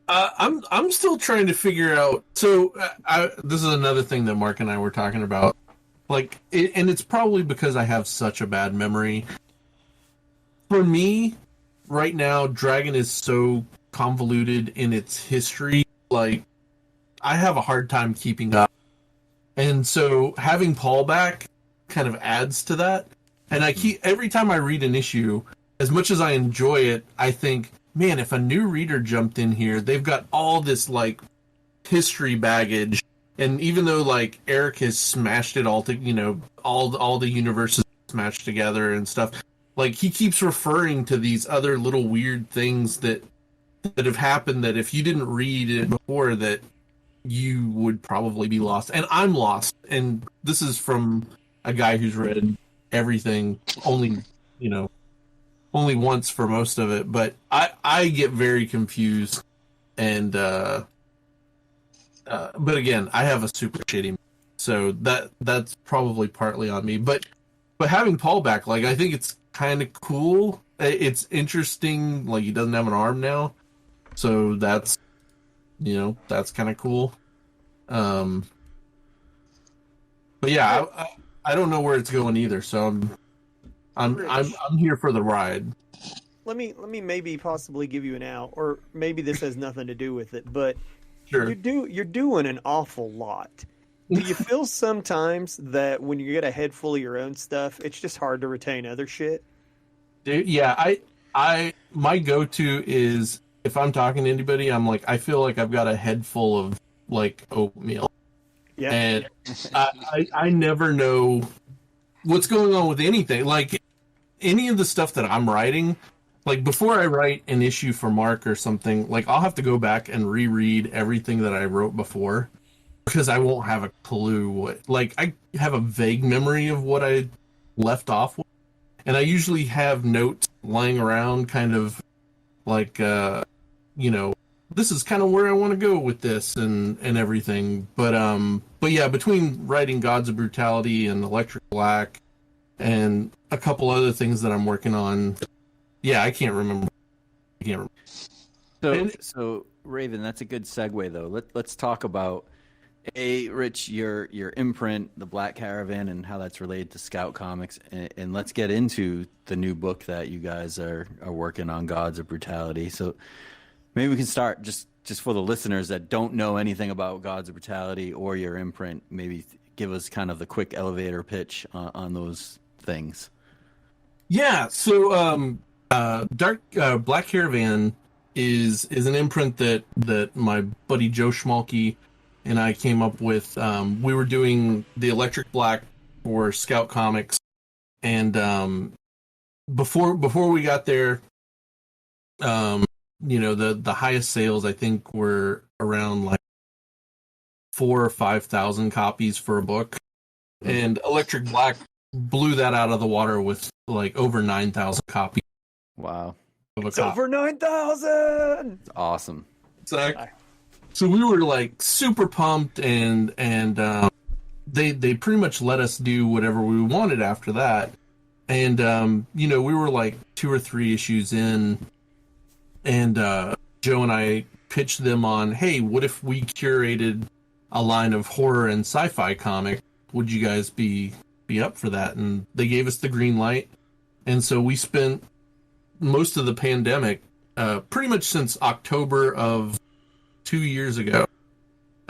I'm still trying to figure out. So this is another thing that Mark and I were talking about. And it's probably because I have such a bad memory. For me, right now, Dragon is so convoluted in its history. Like, I have a hard time keeping up. And so having Paul back kind of adds to that. And every time I read an issue, as much as I enjoy it, I think, man, if a new reader jumped in here, they've got all this like history baggage. And even though like Eric has smashed it all to, all the universes smashed together and stuff, like he keeps referring to these other little weird things that have happened that if you didn't read it before, that you would probably be lost. And I'm lost. And this is from a guy who's read everything only once for most of it. But I get very confused. And, but again, I have a super shitty, so that's probably partly on me. But having Paul back, like, I think it's kind of cool. It's interesting. Like, he doesn't have an arm now. So that's kind of cool. But yeah, I don't know where it's going either. So I'm here for the ride. Let me maybe possibly give you an out, or maybe this has nothing to do with it, but Sure. you're doing an awful lot. Do you feel sometimes that when you get a head full of your own stuff, it's just hard to retain other shit? Yeah, my go-to is, if I'm talking to anybody, I'm like, I feel like I've got a head full of like oatmeal. Yeah. And I never know what's going on with anything. Like, any of the stuff that I'm writing, like, before I write an issue for Mark or something, like, I'll have to go back and reread everything that I wrote before, because I won't have a clue what, like, I have a vague memory of what I left off with. And I usually have notes lying around, kind of like, this is kind of where I want to go with this and everything. But yeah, between writing Gods of Brutality and Electric Black and a couple other things that I'm working on, yeah, I can't remember. So Raven, that's a good segue though. Let's talk about Rich, your imprint, the Black Caravan, and how that's related to Scout Comics, and let's get into the new book that you guys are working on, Gods of Brutality. So maybe we can start just for the listeners that don't know anything about Gods of Brutality or your imprint. Maybe give us kind of the quick elevator pitch on those things. Yeah. So Black Caravan is an imprint that my buddy Joe Schmalke and I came up with. We were doing the Electric Black for Scout Comics, and before we got there, the highest sales I think were around like 4,000 or 5,000 copies for a book, and Electric Black blew that out of the water with like over 9,000 copies. Wow, it's over 9,000. It's awesome. Exactly. So we were like super pumped, and they pretty much let us do whatever we wanted after that. And we were like 2 or 3 issues in, and Joe and I pitched them on, hey, what if we curated a line of horror and sci-fi comics? Would you guys be up for that? And they gave us the green light. And so we spent most of the pandemic, pretty much since October of 2 years ago,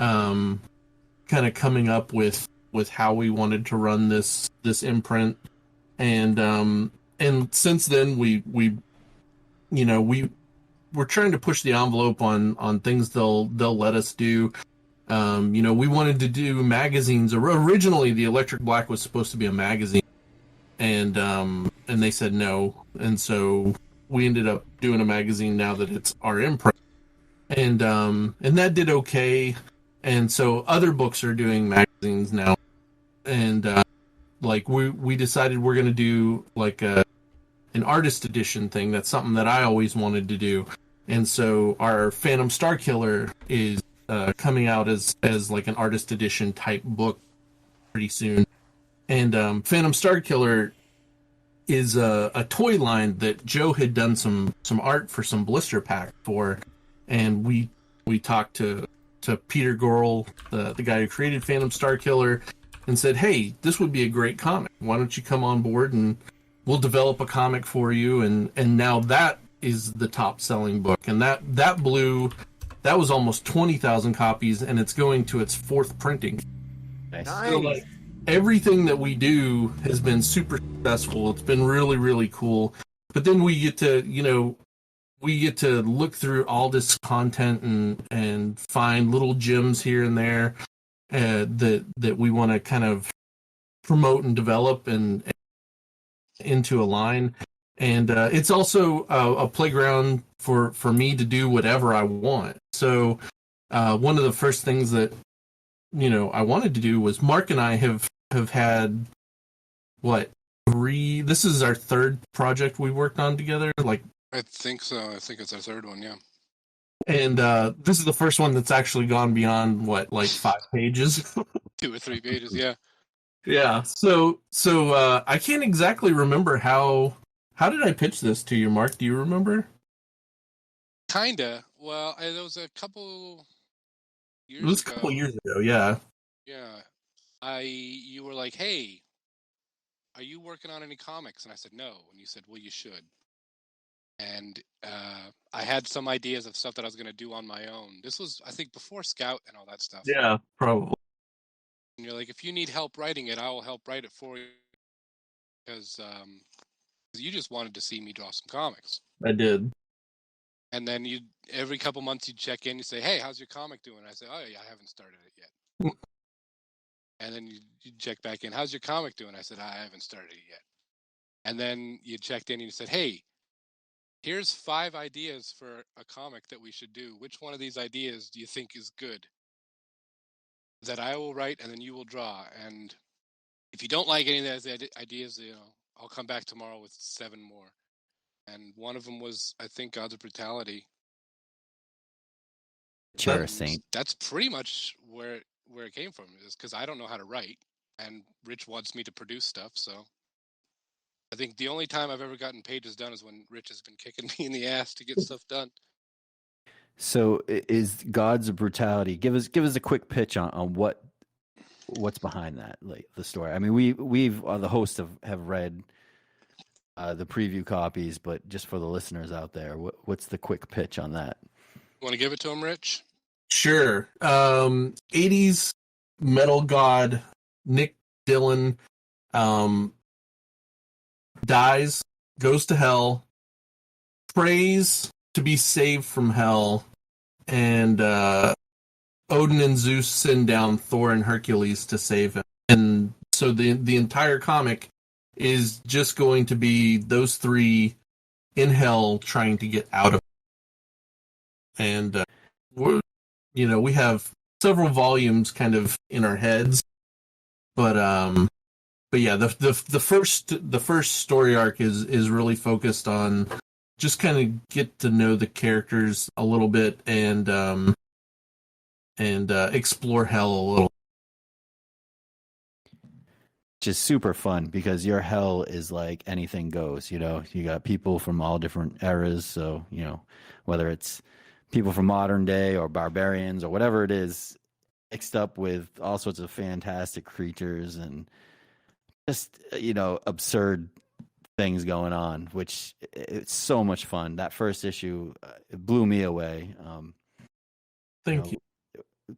kind of coming up with how we wanted to run this imprint, and since then we're trying to push the envelope on things they'll let us do. We wanted to do magazines. Originally, the Electric Black was supposed to be a magazine, and they said no, and so we ended up doing a magazine now that it's our imprint, and that did okay, and so other books are doing magazines now, and we decided we're going to do like an artist edition thing. That's something that I always wanted to do, and so our Phantom Starkiller is coming out as like an artist edition type book pretty soon. And Phantom Starkiller is a toy line that Joe had done some art for some blister pack for, and we talked to Peter Gorel, the guy who created Phantom Starkiller, and said, hey, this would be a great comic. Why don't you come on board and we'll develop a comic for you? And now that is the top selling book, and that was almost 20,000 copies, and it's going to its fourth printing. Nice. So, everything that we do has been super successful. It's been really, really cool. But then we get to look through all this content and find little gems here and there that we want to kind of promote and develop and into a line. And it's also a playground for me to do whatever I want. So one of the first things that I wanted to do was Mark and I have had this is our third project we worked on together. Like, I think so. I think it's our third one, yeah. And this is the first one that's actually gone beyond 5 pages. 2 or 3 pages, yeah. Yeah. So I can't exactly remember how did I pitch this to you, Mark? Do you remember? Kinda. Well, it was a couple years ago. It was a couple years ago, yeah. Yeah. You were like, hey, are you working on any comics? And I said, no. And you said, well, you should. And I had some ideas of stuff that I was going to do on my own. This was, I think, before Scout and all that stuff. Yeah, probably. And you're like, if you need help writing it, I will help write it for you. Because you just wanted to see me draw some comics. I did. And then every couple months you'd check in, you say, hey, how's your comic doing? I say, oh, yeah, I haven't started it yet. And then you'd check back in, how's your comic doing? I said, I haven't started it yet. And then you checked in and you said, hey, here's 5 ideas for a comic that we should do. Which one of these ideas do you think is good? That I will write and then you will draw. And if you don't like any of those ideas, I'll come back tomorrow with 7 more. And one of them was, I think, Gods of Brutality. You're a saint. That's pretty much where it came from, is because I don't know how to write, and Rich wants me to produce stuff. So I think the only time I've ever gotten pages done is when Rich has been kicking me in the ass to get stuff done. So is Gods of Brutality? Give us a quick pitch on what's behind that, like the story. I mean, we've the hosts have read the preview copies, but just for the listeners out there, what's the quick pitch on that? You want to give it to him, Rich? Sure. 80s metal god Nick Dillon dies, goes to hell, prays to be saved from hell, and Odin and Zeus send down Thor and Hercules to save him. And so the entire comic is just going to be those 3 in hell trying to get out of it. And we have several volumes kind of in our heads, but yeah, the first story arc is really focused on just kind of get to know the characters a little bit and explore hell a little. Just super fun because your hell is like anything goes. You got people from all different eras, so whether it's people from modern day or barbarians or whatever it is, mixed up with all sorts of fantastic creatures and just absurd things going on, which it's so much fun. That first issue it blew me away. Thank you.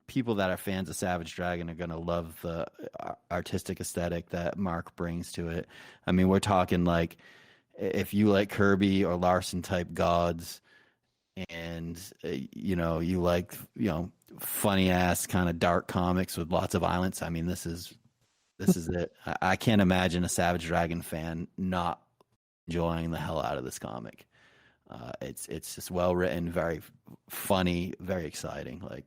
people that are fans of Savage Dragon are going to love the artistic aesthetic that Mark brings to it. I mean, we're talking like if you like Kirby or Larson type gods, and you like funny ass kind of dark comics with lots of violence. I mean, this is it. I can't imagine a Savage Dragon fan not enjoying the hell out of this comic. It's just well written, very funny, very exciting. Like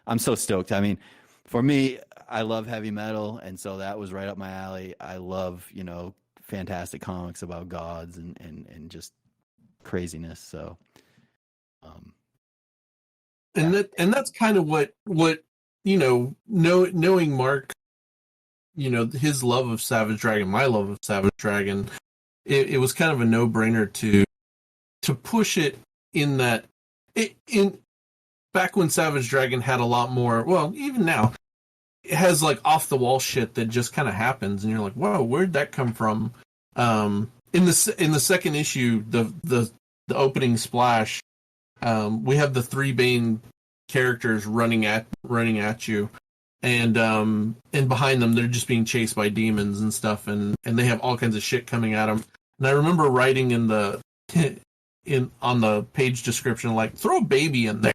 I'm so stoked. I mean, for me, I love heavy metal, and so that was right up my alley. I love fantastic comics about gods and just craziness. So. And that's kind of what knowing Mark, his love of Savage Dragon, my love of Savage Dragon, it was kind of a no-brainer to push it in that in back when Savage Dragon had a lot more, well, even now it has like off the wall shit that just kind of happens and you're like, whoa, where'd that come from? In the second issue, the opening splash, we have the three Bane characters running at you, and behind them they're just being chased by demons and stuff, and they have all kinds of shit coming at them. And I remember writing on the page description, like, throw a baby in there.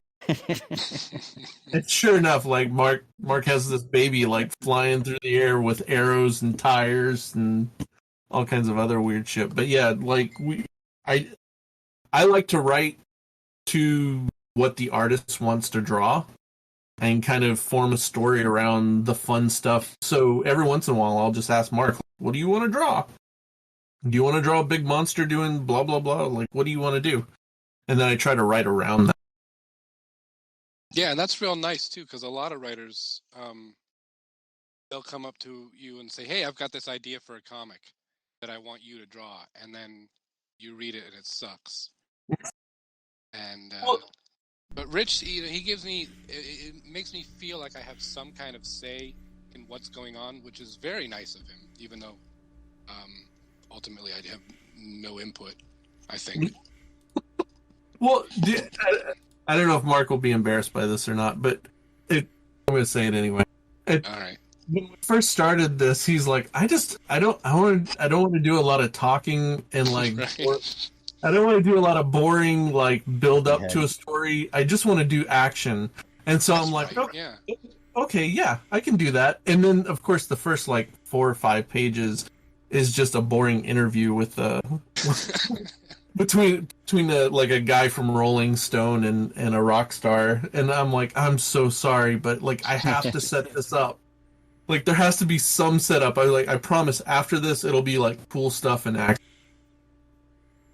And sure enough, like Mark has this baby like flying through the air with arrows and tires and all kinds of other weird shit. But yeah, like I like to write to what the artist wants to draw and kind of form a story around the fun stuff. So every once in a while, I'll just ask Mark, what do you want to draw? Do you want to draw a big monster doing blah, blah, blah? Like, what do you want to do? And then I try to write around that. Yeah, and that's real nice, too, because a lot of writers, they'll come up to you and say, hey, I've got this idea for a comic that I want you to draw. And then you read it and it sucks. And but Rich, he gives me, it makes me feel like I have some kind of say in what's going on, which is very nice of him, even though ultimately I have no input, I think. Well, I don't know if Mark will be embarrassed by this or not, but I'm going to say it anyway. All right. When we first started this, he's like, I don't want to do a lot of talking and like. Right. I don't want to do a lot of boring, like, build up to a story. I just want to do action. And so I'm like, right, okay, yeah, I can do that. And then, of course, the first, like, 4 or 5 pages is just a boring interview with between a guy from Rolling Stone and a rock star. And I'm like, I'm so sorry, but, like, I have to set this up. Like, there has to be some setup. I promise after this, it'll be, like, cool stuff and action.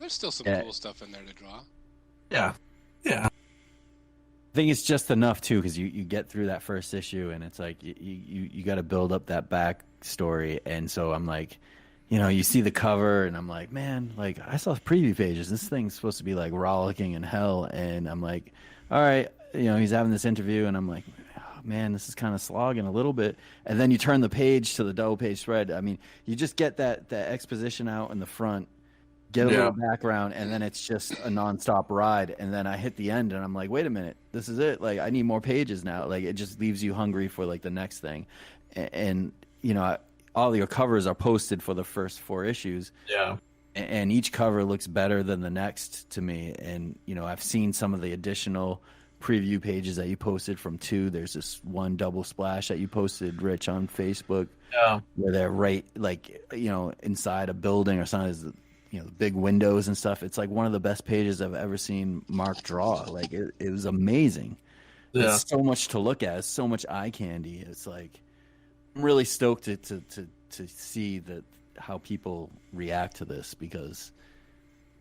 There's still some cool stuff in there to draw. Yeah. Yeah. I think it's just enough, too, because you get through that first issue, and it's like you got to build up that backstory. And so I'm like, you see the cover, and I'm like, man, like, I saw preview pages. This thing's supposed to be, like, rollicking in hell. And I'm like, all right, he's having this interview, and I'm like, oh, man, this is kind of slogging a little bit. And then you turn the page to the double-page spread. I mean, you just get that exposition out in the front, get a little background, and then it's just a nonstop ride. And then I hit the end, and I'm like, wait a minute, this is it. Like, I need more pages now. Like, it just leaves you hungry for, like, the next thing. And all your covers are posted for the first 4 issues. Yeah. And each cover looks better than the next to me. And, I've seen some of the additional preview pages that you posted from 2. There's this one double splash that you posted, Rich, on Facebook. Yeah. Where they're right, like, inside a building or something. The big windows and stuff. It's like one of the best pages I've ever seen Mark draw. Like, it was amazing. Yeah. It's so much to look at. It's so much eye candy. It's like, I'm really stoked to see how people react to this, because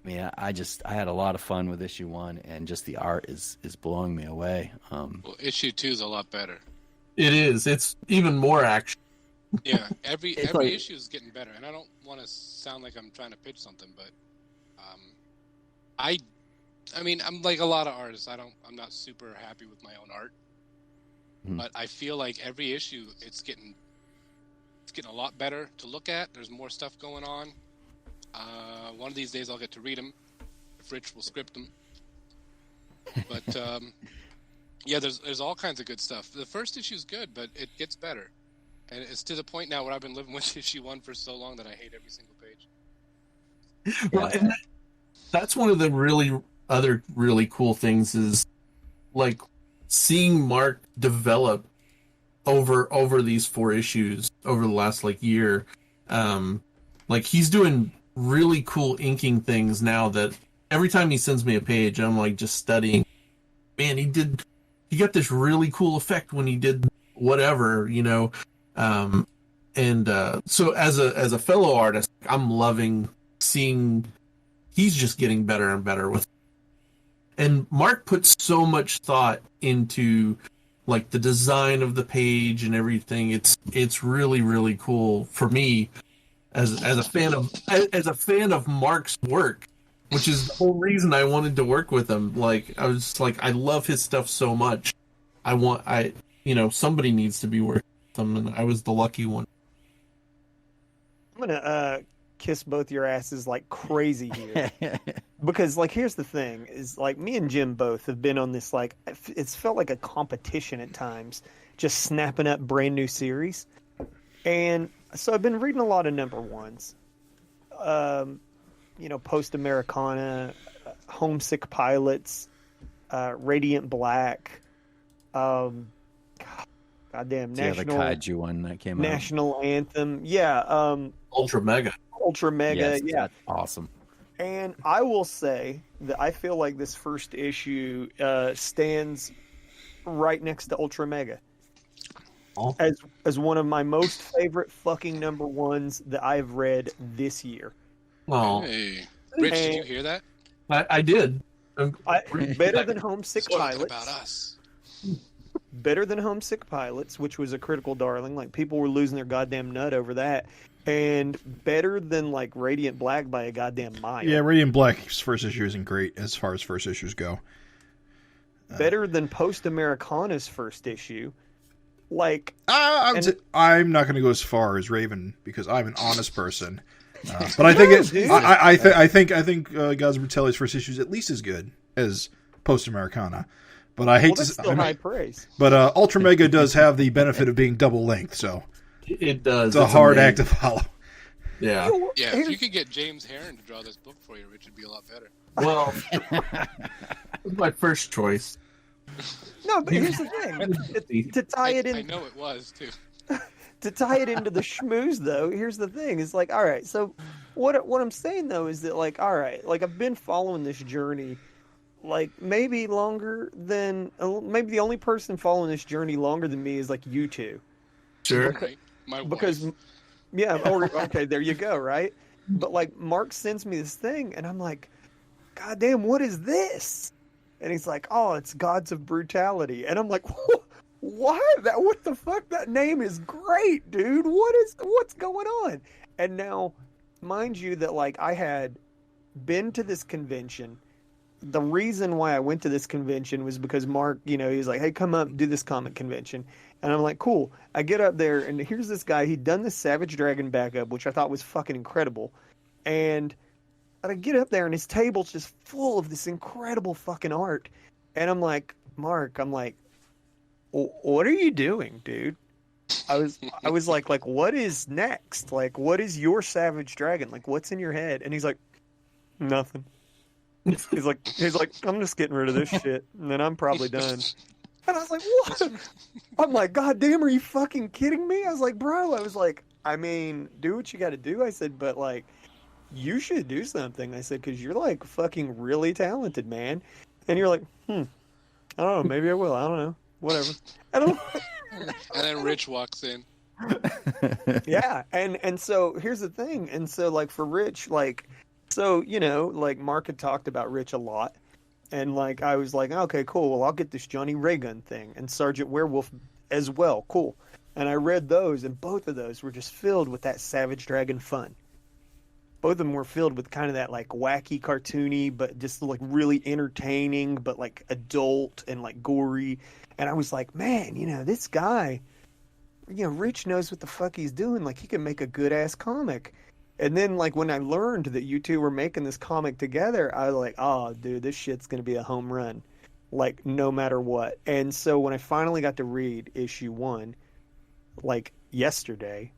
I mean, I had a lot of fun with issue 1, and just the art is blowing me away. Well, issue 2 is a lot better. It is. It's even more action. Yeah, every issue is getting better, and I don't want to sound like I'm trying to pitch something, but I mean, I'm like a lot of artists. I'm not super happy with my own art, but I feel like every issue it's getting a lot better to look at. There's more stuff going on. One of these days I'll get to read them if Rich will script them. But Yeah, there's all kinds of good stuff. The first issue's good, but it gets better. And it's to the point now where I've been living with issue 1 for so long that I hate every single page. Well, and that's one of the other really cool things is like seeing Mark develop over these 4 issues over the last like year. Like he's doing really cool inking things now that every time he sends me a page, I'm like just studying. Man, he got this really cool effect when he did whatever, you know. So as a fellow artist, I'm loving seeing he's just getting better and better with. And Mark puts so much thought into like the design of the page and everything. It's really, really cool for me as a fan of Mark's work, which is the whole reason I wanted to work with him. Like I was like, I love his stuff so much. Somebody needs to be working with him, and I was the lucky one. I'm gonna kiss both your asses like crazy here. Because like here's the thing is like me and Jim both have been on this like it's felt like a competition at times, just snapping up brand new series. And so I've been reading a lot of number ones. Post Americana, Homesick Pilots, Radiant Black, goddamn the National Kaiju one that came out. National Anthem. Yeah, Ultra Mega. Yes, yeah. That's awesome. And I will say that I feel like this first issue stands right next to Ultra Mega as one of my most favorite fucking number ones that I've read this year. Well, hey, Rich, did you hear that? I did. Better than Homesick Pilots. About us. Better than Homesick Pilots, which was a critical darling. Like people were losing their goddamn nut over that. And better than like Radiant Black by a goddamn mile. Yeah, Radiant Black's first issue isn't great as far as first issues go. Better than Post Americana's first issue. Like I'm not going to go as far as Raven because I'm an honest person. But I think I think Gods of Brutality's first issue is at least as good as Post Americana. But I hate that's still high praise. But Ultra Mega does have the benefit of being double length, so it does. It's a hard act to follow. Yeah. Yeah, if you could get James Herron to draw this book for you, Rich, it'd be a lot better. Well, my first choice. No, but here's the thing. To tie it in, I know it was too. To tie it into the schmooze, though, here's the thing: is like, all right. So, what I'm saying though is that, like, all right, like I've been following this journey, like maybe longer than maybe the only person following this journey longer than me is like you two. Sure. Right. My because, wife. Yeah. Okay, there you go. Right. But like, Mark sends me this thing, and I'm like, God damn, what is this? And he's like, oh, it's Gods of Brutality, and I'm like, what? What the fuck? That name is great, dude. What's going on? And now, mind you, that like I had been to this convention. The reason why I went to this convention was because Mark, he was like, hey, come up, do this comic convention. And I'm like, cool. I get up there, and here's this guy. He'd done this Savage Dragon backup, which I thought was fucking incredible. And I get up there, and his table's just full of this incredible fucking art. And I'm like, Mark, what are you doing, dude? I was like, what is next? Like, what is your Savage Dragon? Like, what's in your head? And he's like, nothing. He's like, I'm just getting rid of this shit, and then I'm probably done. And I was like, what? I'm like, God damn, are you fucking kidding me? I was like, bro, I mean, do what you got to do. I said, but like, you should do something. I said, because you're like fucking really talented, man. And you're like, I don't know, maybe I will. I don't know, whatever. And then Rich walks in. Yeah, and so here's the thing. And so like for Rich, like, so like Mark had talked about Rich a lot. And, like, I was like, okay, cool. Well, I'll get this Johnny Raygun thing and Sergeant Werewolf as well. Cool. And I read those, and both of those were just filled with that Savage Dragon fun. Both of them were filled with kind of that, like, wacky, cartoony, but just, like, really entertaining, but, like, adult and, like, gory. And I was like, man, this guy, Rich knows what the fuck he's doing. Like, he can make a good-ass comic. And then, like, when I learned that you two were making this comic together, I was like, oh, dude, this shit's going to be a home run. like no matter what. And so when I finally got to read issue 1, like yesterday,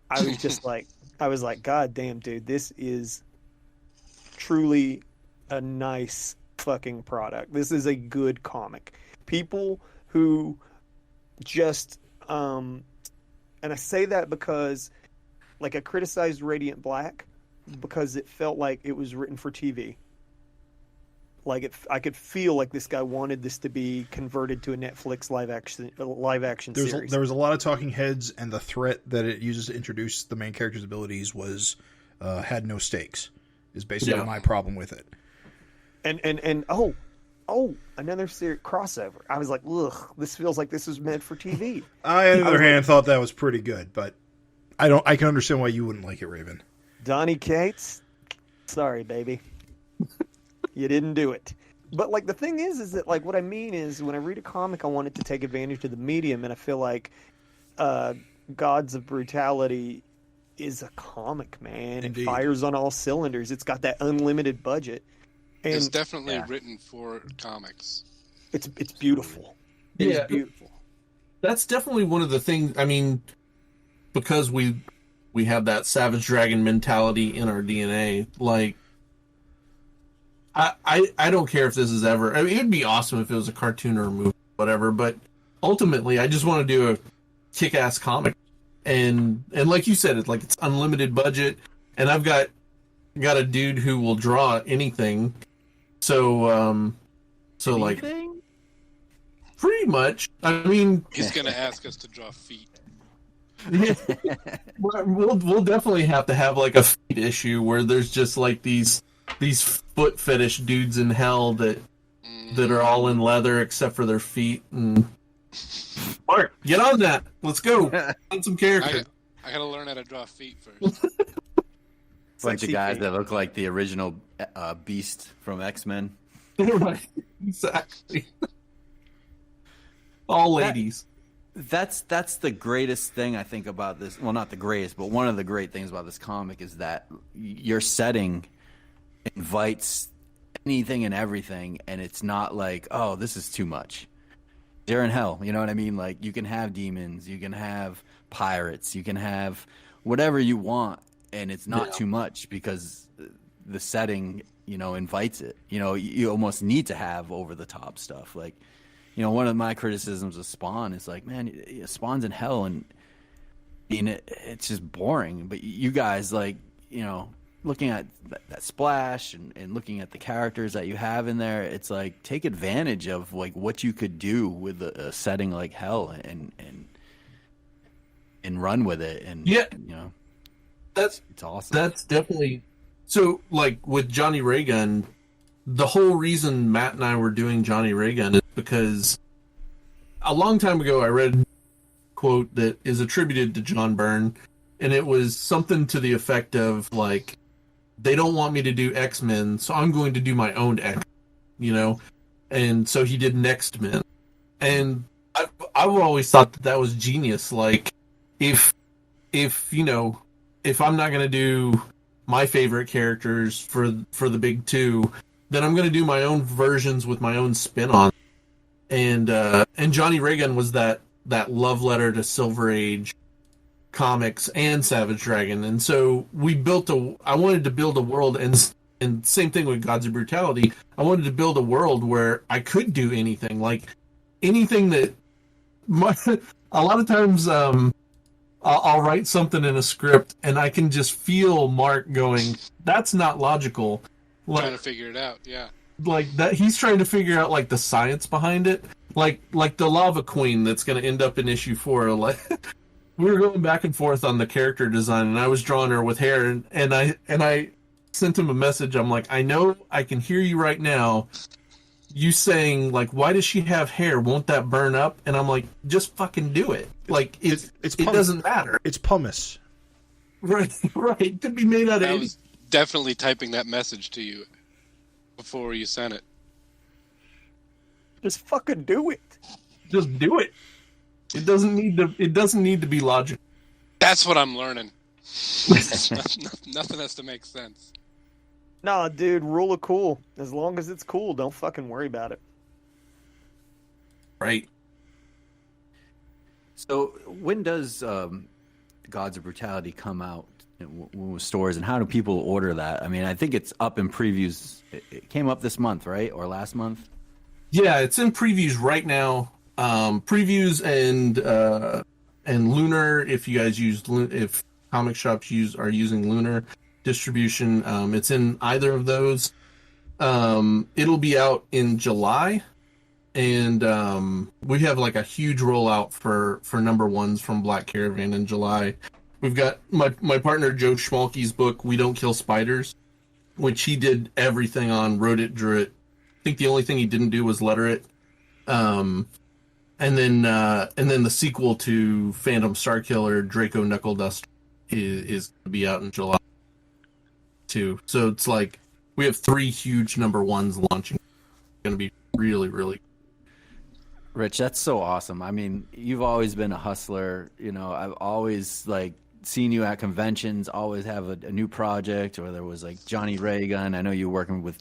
I was just like, God damn, dude, this is truly a nice fucking product. This is a good comic. People who just, and I say that because, like, I criticized Radiant Black because it felt like it was written for TV. Like, I could feel like this guy wanted this to be converted to a Netflix live action series. There was a lot of talking heads, and the threat that it uses to introduce the main character's abilities was had no stakes. Is basically my problem with it. And another series crossover. I was like, ugh, this feels like this was meant for TV. I, on the other hand, thought that was pretty good, but I can understand why you wouldn't like it, Raven. Donnie Cates, sorry, baby. You didn't do it. But, like, the thing is that, like, what I mean is when I read a comic, I want it to take advantage of the medium, and I feel like Gods of Brutality is a comic, man. Indeed. It fires on all cylinders. It's got that unlimited budget. And it's definitely written for comics. It's beautiful. It's beautiful. That's definitely one of the things. I mean, because we have that Savage Dragon mentality in our DNA. Like, I don't care if this is ever. I mean, it'd be awesome if it was a cartoon or a movie, whatever. But ultimately, I just want to do a kick-ass comic, and like you said, it's unlimited budget, and I've got a dude who will draw anything. So Anything? like, pretty much. I mean, He's gonna ask us to draw feet. we'll definitely have to have like a feet issue where there's just like these foot fetish dudes in hell that are all in leather except for their feet. And Mark, get on that. Let's go. On some character. I gotta learn how to draw feet first. Bunch of guys that look like the original Beast from X-Men. Right. Exactly. All ladies. That's the greatest thing I think about this. Well, not the greatest, but one of the great things about this comic is that your setting invites anything and everything, and it's not like, oh, this is too much. They're in hell, you know what I mean? Like, you can have demons, you can have pirates, you can have whatever you want, and it's not too much because the setting, invites it. You almost need to have over-the-top stuff. Like, one of my criticisms of Spawn is like, man, Spawn's in hell, and it's just boring. But you guys, like, looking at that splash and looking at the characters that you have in there, it's like, take advantage of like what you could do with a setting like hell and run with it. And it's awesome. That's definitely so. Like with Johnny Raygun, the whole reason Matt and I were doing Johnny Raygun is because a long time ago I read a quote that is attributed to John Byrne, and it was something to the effect of like, they don't want me to do X-Men, so I'm going to do my own X, and so he did Next Men. And I've always thought that was genius. Like, if I'm not going to do my favorite characters for the big two, then I'm going to do my own versions with my own spin on. And Johnny Raygun was that love letter to Silver Age comics and Savage Dragon. And so I wanted to build a world, and same thing with Gods of Brutality. I wanted to build a world where I could do anything, like anything that a lot of times, I'll write something in a script and I can just feel Mark going, that's not logical. Like, trying to figure it out, yeah. Like that, he's trying to figure out like the science behind it. Like the Lava Queen that's going to end up in issue 4. Like, we were going back and forth on the character design, and I was drawing her with hair, and I sent him a message. I'm like, I know I can hear you right now. You saying like, why does she have hair? Won't that burn up? And I'm like, just fucking do it. Like it doesn't matter. It's pumice. Right. It could be made out of. I was definitely typing that message to you before you sent it. Just fucking do it. Just do it. It doesn't need to be logical. That's what I'm learning. Nothing has to make sense. Nah, dude, rule of cool. As long as it's cool, don't fucking worry about it. right? So when does Gods of Brutality come out in stores, and how do people order that? I mean, I think it's up in previews. It came up this month, right? Or last month? Yeah, it's in previews right now. Previews and Lunar, if you guys if comic shops are using Lunar distribution, it's in either of those. It'll be out in July, and we have like a huge rollout for number ones from Black Caravan in July. We've got my partner Joe Schmalke's book, We Don't Kill Spiders, which he did everything on, wrote it, drew it. I think the only thing he didn't do was letter it. And then the sequel to Phantom Starkiller, Draco Knuckle Dust, is going to be out in July too. So it's like we have 3 huge number ones launching. It's going to be really, really. Rich, that's so awesome. I mean, you've always been a hustler. You know, I've always like seen you at conventions, always have a new project, or there was like Johnny Raygun. I know you're working with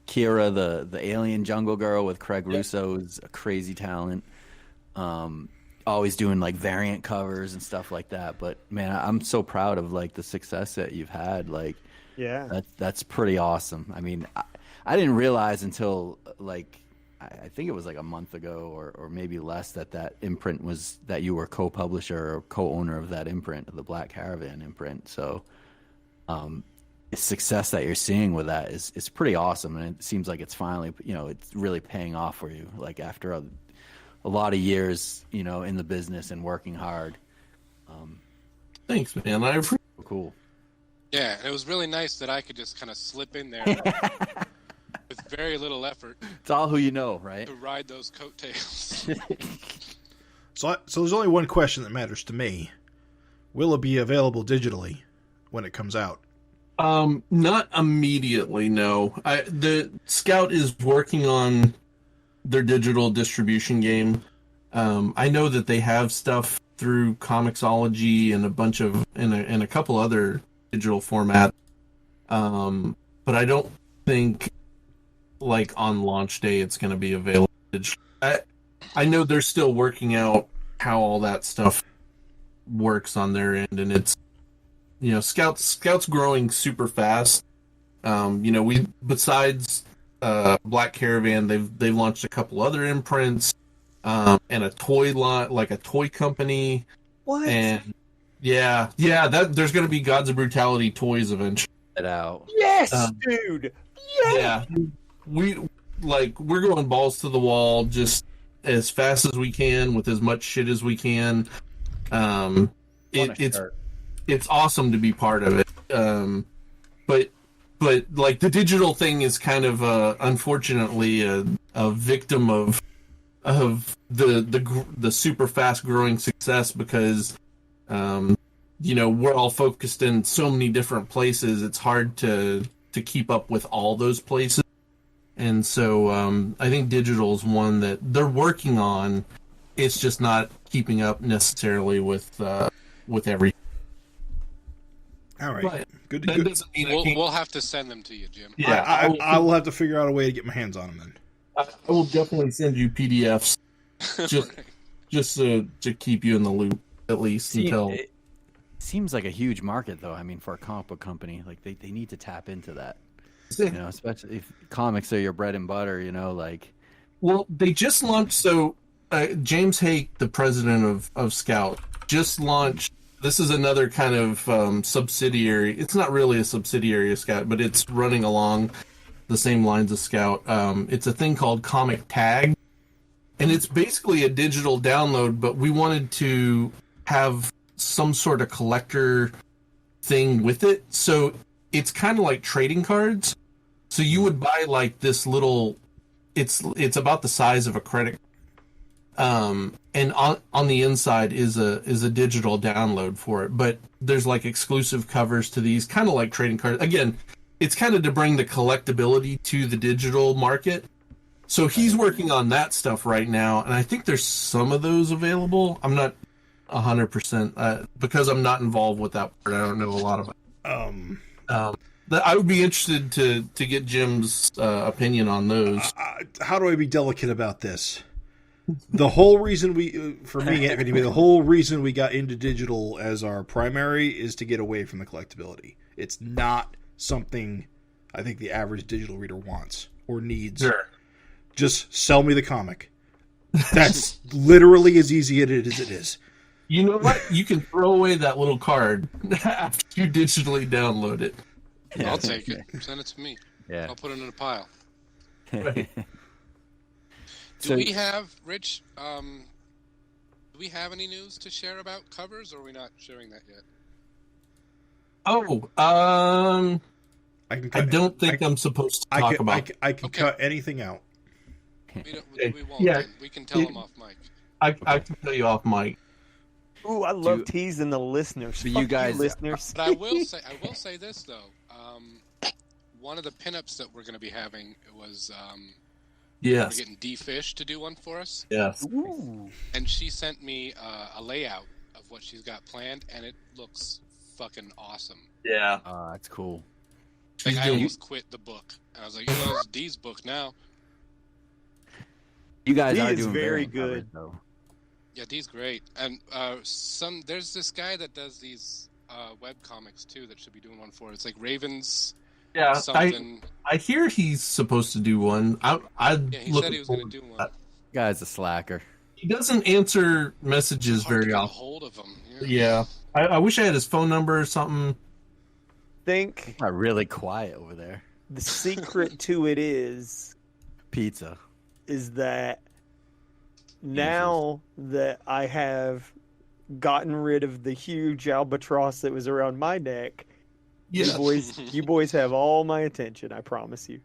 Kira, the alien jungle girl with Craig Russo, is a crazy talent. Always doing like variant covers and stuff like that. But man, I'm so proud of like the success that you've had. Like, yeah, that's pretty awesome. I mean, I didn't realize until like I think it was like a month ago or maybe less that imprint was that you were co-publisher or co-owner of that imprint, the Black Caravan imprint. So the success that you're seeing with that is pretty awesome, and it seems like it's finally, you know, it's really paying off for you. Like after a lot of years, you know, in the business and working hard. Thanks, man. I appreciate. Cool. Yeah, it was really nice that I could just kind of slip in there with very little effort. It's all who you know, right? To ride those coattails. So there's only one question that matters to me. Will it be available digitally when it comes out? Not immediately, no. The Scout is working on their digital distribution game. I know that they have stuff through Comixology and a couple other digital formats. But I don't think like on launch day it's going to be available. I know they're still working out how all that stuff works on their end, and it's, you know, Scout's growing super fast. You know, we besides Black Caravan, they've launched a couple other imprints, and a toy lot, like a toy company. What? And yeah, that there's going to be Gods of Brutality toys eventually. Get out. Yes, dude. Yes. Yeah, we're going balls to the wall, just as fast as we can with as much shit as we can. It's awesome to be part of it. But like the digital thing is kind of unfortunately a victim of the super fast growing success, because you know, we're all focused in so many different places. It's hard to keep up with all those places. And so I think digital is one that they're working on. It's just not keeping up necessarily with everything. All right. But Good. that Good. doesn't mean We'll have to send them to you, Jim. Yeah, I will have to figure out a way to get my hands on them then. I will definitely send you PDFs just to keep you in the loop, at least until. It seems like a huge market, though. I mean, for a comic book company, like they need to tap into that. You know, especially if comics are your bread and butter. You know, like. Well, they just launched. So James Hake, the president of Scout, just launched. This is another kind of subsidiary. It's not really a subsidiary of Scout, but it's running along the same lines as Scout. It's a thing called Comic Tag, and it's basically a digital download, but we wanted to have some sort of collector thing with it. So it's kind of like trading cards. So you would buy like this little, it's about the size of a credit card. And on the inside is a digital download for it, but there's like exclusive covers to these, kind of like trading cards. Again, it's kind of to bring the collectability to the digital market. So he's working on that stuff right now, and I think there's some of those available. I'm not 100% because I'm not involved with that part. I don't know a lot about it. I would be interested to get Jim's opinion on those. How do I be delicate about this? The whole reason for me, anyway, the whole reason we got into digital as our primary is to get away from the collectability. It's not something I think the average digital reader wants or needs. Sure. Just sell me the comic. That's literally as easy as it is. You know what? You can throw away that little card after you digitally download it. I'll take it. Send it to me. Yeah. I'll put it in a pile. Right. Do we have, Rich, do we have any news to share about covers, or are we not sharing that yet? Oh, I don't think I'm supposed to talk about it. I can cut anything out. We won't. Yeah. Then. We can tell them off mic. I can tell you off mic. Ooh, I love teasing the listeners. For you Fuck guys, listeners. But I will say this though. One of the pinups that we're going to be having was we're Yes. getting D-Fish to do one for us. Yes. Ooh. And she sent me a layout of what she's got planned, and it looks fucking awesome. Yeah. That's cool. Like, I almost quit the book. And I was like, it's D's book now. You guys He are is doing very good, good. though. Yeah, D's great. And there's this guy that does these web comics too that should be doing one for. It's like Ravens Yeah. something. I hear he's supposed to do one. Yeah, he said he was going to do one. Guy's a slacker. He doesn't answer messages Hard to very get a often. hold of him. Yeah. I wish I had his phone number or something. Think Not really quiet over there. the secret to it is Pizza. that now that I have gotten rid of the huge albatross that was around my neck, Yeah. you boys have all my attention. I promise you.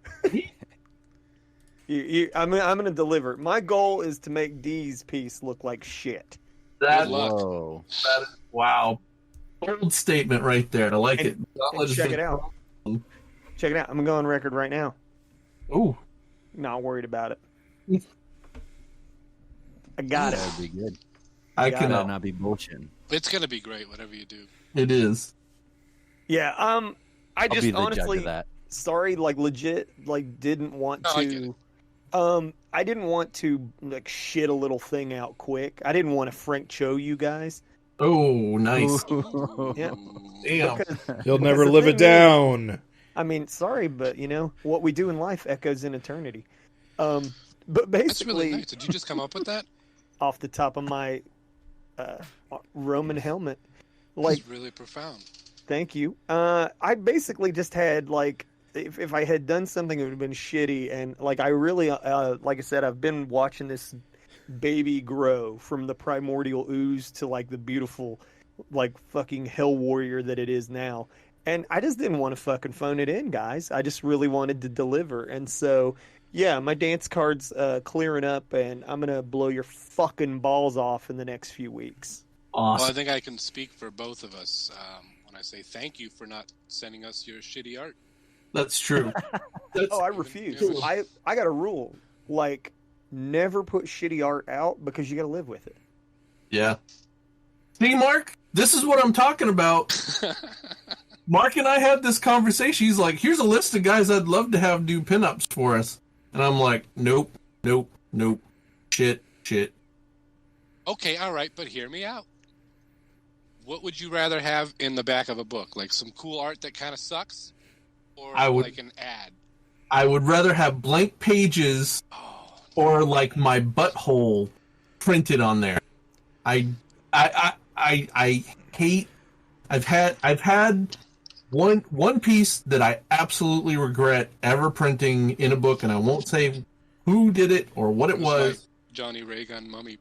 I'm gonna deliver. My goal is to make D's piece look like shit. That, Good luck. Whoa. that is, wow. Bold statement right there. I like it. And check it out. Check it out. I'm gonna go on record right now. Ooh. Not worried about it. I got it. That would be good. I Gotta cannot. Not be bullshitting. It's going to be great, whatever you do. It is. Yeah. I I'll just be the judge honestly of that. sorry, like legit, like didn't want No, I get to. it. I didn't want to like shit a little thing out quick. I didn't want to Frank Cho you guys. Oh, nice. Yeah. Damn. Because, You'll because never the live thing it down. I mean, sorry, but you know what we do in life echoes in eternity. But That's basically, really nice. Did you just come up with that? off the top of my Roman helmet, like, That's really profound. thank you. I basically just had like, if I had done something, it would have been shitty, and like I really, like I said, I've been watching this baby grow from the primordial ooze to like the beautiful, like fucking hell warrior that it is now. And I just didn't want to fucking phone it in, guys. I just really wanted to deliver. And so, yeah, my dance card's clearing up, and I'm going to blow your fucking balls off in the next few weeks. Well, I Awesome. think I can speak for both of us when I say thank you for not sending us your shitty art. That's true. That's, Oh, I refuse. Yeah. I got a rule. Like, never put shitty art out because you got to live with it. yeah. See, Mark? This is what I'm talking about. Mark and I had this conversation. He's like, here's a list of guys I'd love to have do pinups for us. And I'm like, nope, nope, nope. Shit, shit. Okay, all right, but hear me out. What would you rather have in the back of a book? Like some cool art that kind of sucks? Or I would- like an ad? I would rather have blank pages Oh, or like my butthole printed on there. I hate. I've had one piece that I absolutely regret ever printing in a book, and I won't say who did it or what it was. like Johnny Raygun Mummy.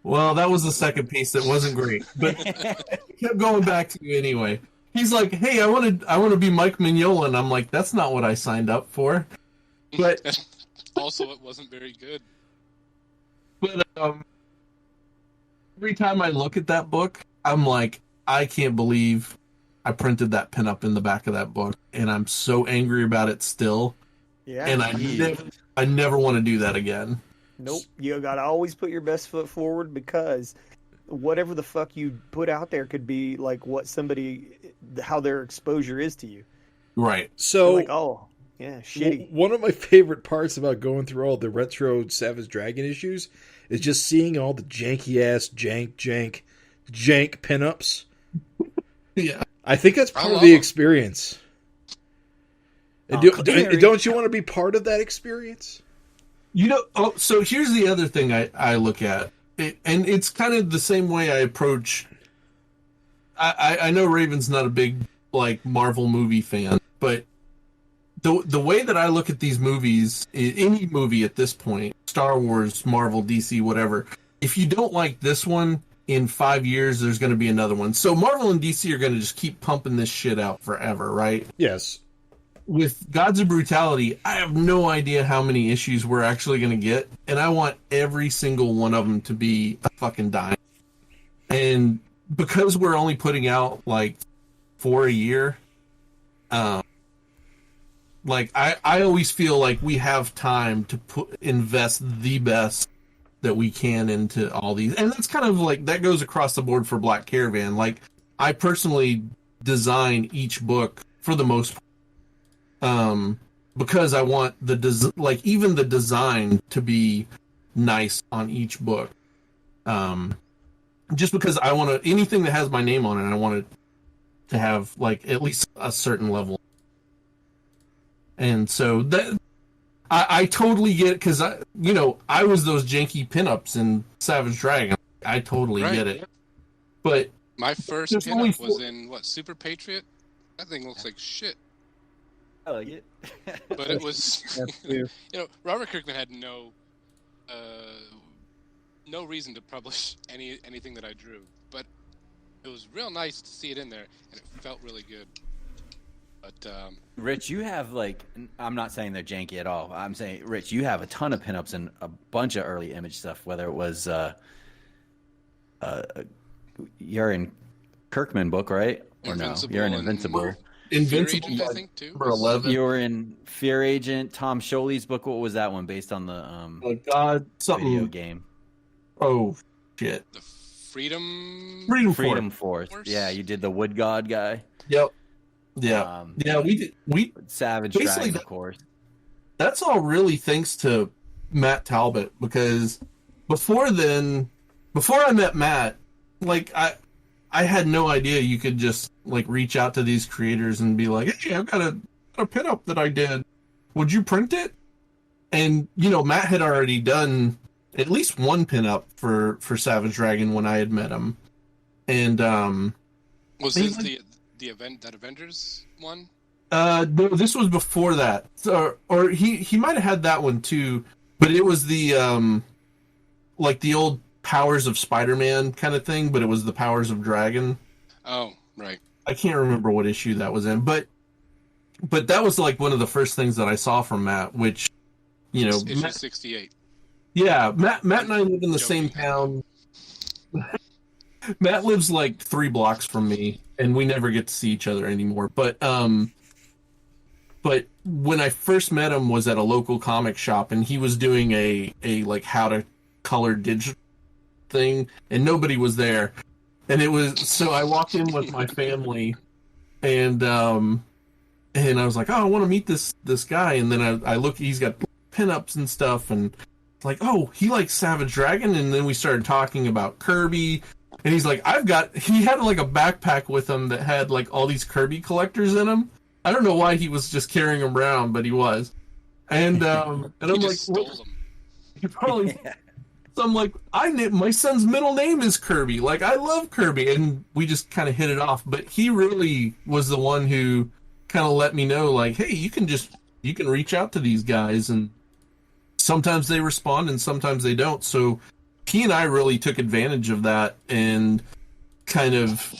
Well, that was the second piece that wasn't great, but it kept going back to you anyway. He's like, "Hey, I want to be Mike Mignola," and I'm like, "That's not what I signed up for." But Also, it wasn't very good. every time I look at that book, I'm like, I can't believe I printed that pinup in the back of that book, and I'm so angry about it still. Yeah. And I never want to do that again. Nope. You got to always put your best foot forward, because whatever the fuck you put out there could be like what somebody, how their exposure is to you. Right. So You're like, oh, Yeah, shitty. One of my favorite parts about going through all the retro Savage Dragon issues is just seeing all the janky ass jank pinups. Yeah, I think that's part of the experience. And don't you want to be part of that experience? So here's the other thing I look at, and it's kind of the same way I approach. I know Raven's not a big like Marvel movie fan, but the way that I look at these movies, any movie at this point, Star Wars, Marvel, DC, whatever, if you don't like this one, in 5 years there's going to be another one. So Marvel and DC are going to just keep pumping this shit out forever, right? Yes. With Gods of Brutality, I have no idea how many issues we're actually going to get, and I want every single one of them to be a fucking dime. And because we're only putting out like 4 a year, like I always feel like we have time to invest the best that we can into all these, and that's kind of like that goes across the board for Black Caravan. Like I personally design each book for the most part, because I want even the design to be nice on each book. Just because I want anything that has my name on it, I want it to have like at least a certain level. And so that I totally get it, because I was those janky pinups in Savage Dragon. I totally get it. But my first pinup was in Super Patriot. That thing looks like shit. I like it. But it was Robert Kirkman had no reason to publish anything that I drew, but it was real nice to see it in there, and it felt really good. But Rich, you have I'm not saying they're janky at all. I'm saying, Rich, you have a ton of pinups and a bunch of early image stuff. Whether it was you're in Kirkman book, right? Or Invincible, no? You're in Invincible. Invincible, Agent, I think, too. Number 11. You were in Fear Agent. Tom Scholey's book. What was that one based on the video game? Oh shit! The Freedom Force. Yeah, you did the Wood God guy. Yep. Yeah. We did. We Savage Dragon, of course. That's all really thanks to Matt Talbot, because before I met Matt, I had no idea you could just reach out to these creators and be like, "Hey, I've got a pinup that I did. Would you print it?" And Matt had already done at least one pinup for Savage Dragon when I had met him, and was this the event, that Avengers one? No, this was before that. So, or he might have had that one too, but it was the the old Powers of Spider-Man kind of thing, but it was the Powers of Dragon. Oh, right. I can't remember what issue that was in, but that was one of the first things that I saw from Matt, which issue 68. Yeah, Matt and I live in the same town. Matt lives 3 blocks from me, and we never get to see each other anymore. But when I first met him was at a local comic shop, and he was doing a how to color digital thing, and nobody was there. And so I walked in with my family, and I was like, "Oh, I want to meet this guy." And then I look, he's got pinups and stuff, and oh, he likes Savage Dragon. And then we started talking about Kirby, and he's like, he had a backpack with him that had all these Kirby collectors in him. I don't know why he was just carrying them around, but he was. And I'm stole them. He probably. Yeah. So I'm like, my son's middle name is Kirby. I love Kirby, and we just kind of hit it off. But he really was the one who kind of let me know, hey, you can reach out to these guys, and sometimes they respond and sometimes they don't. So he and I really took advantage of that and kind of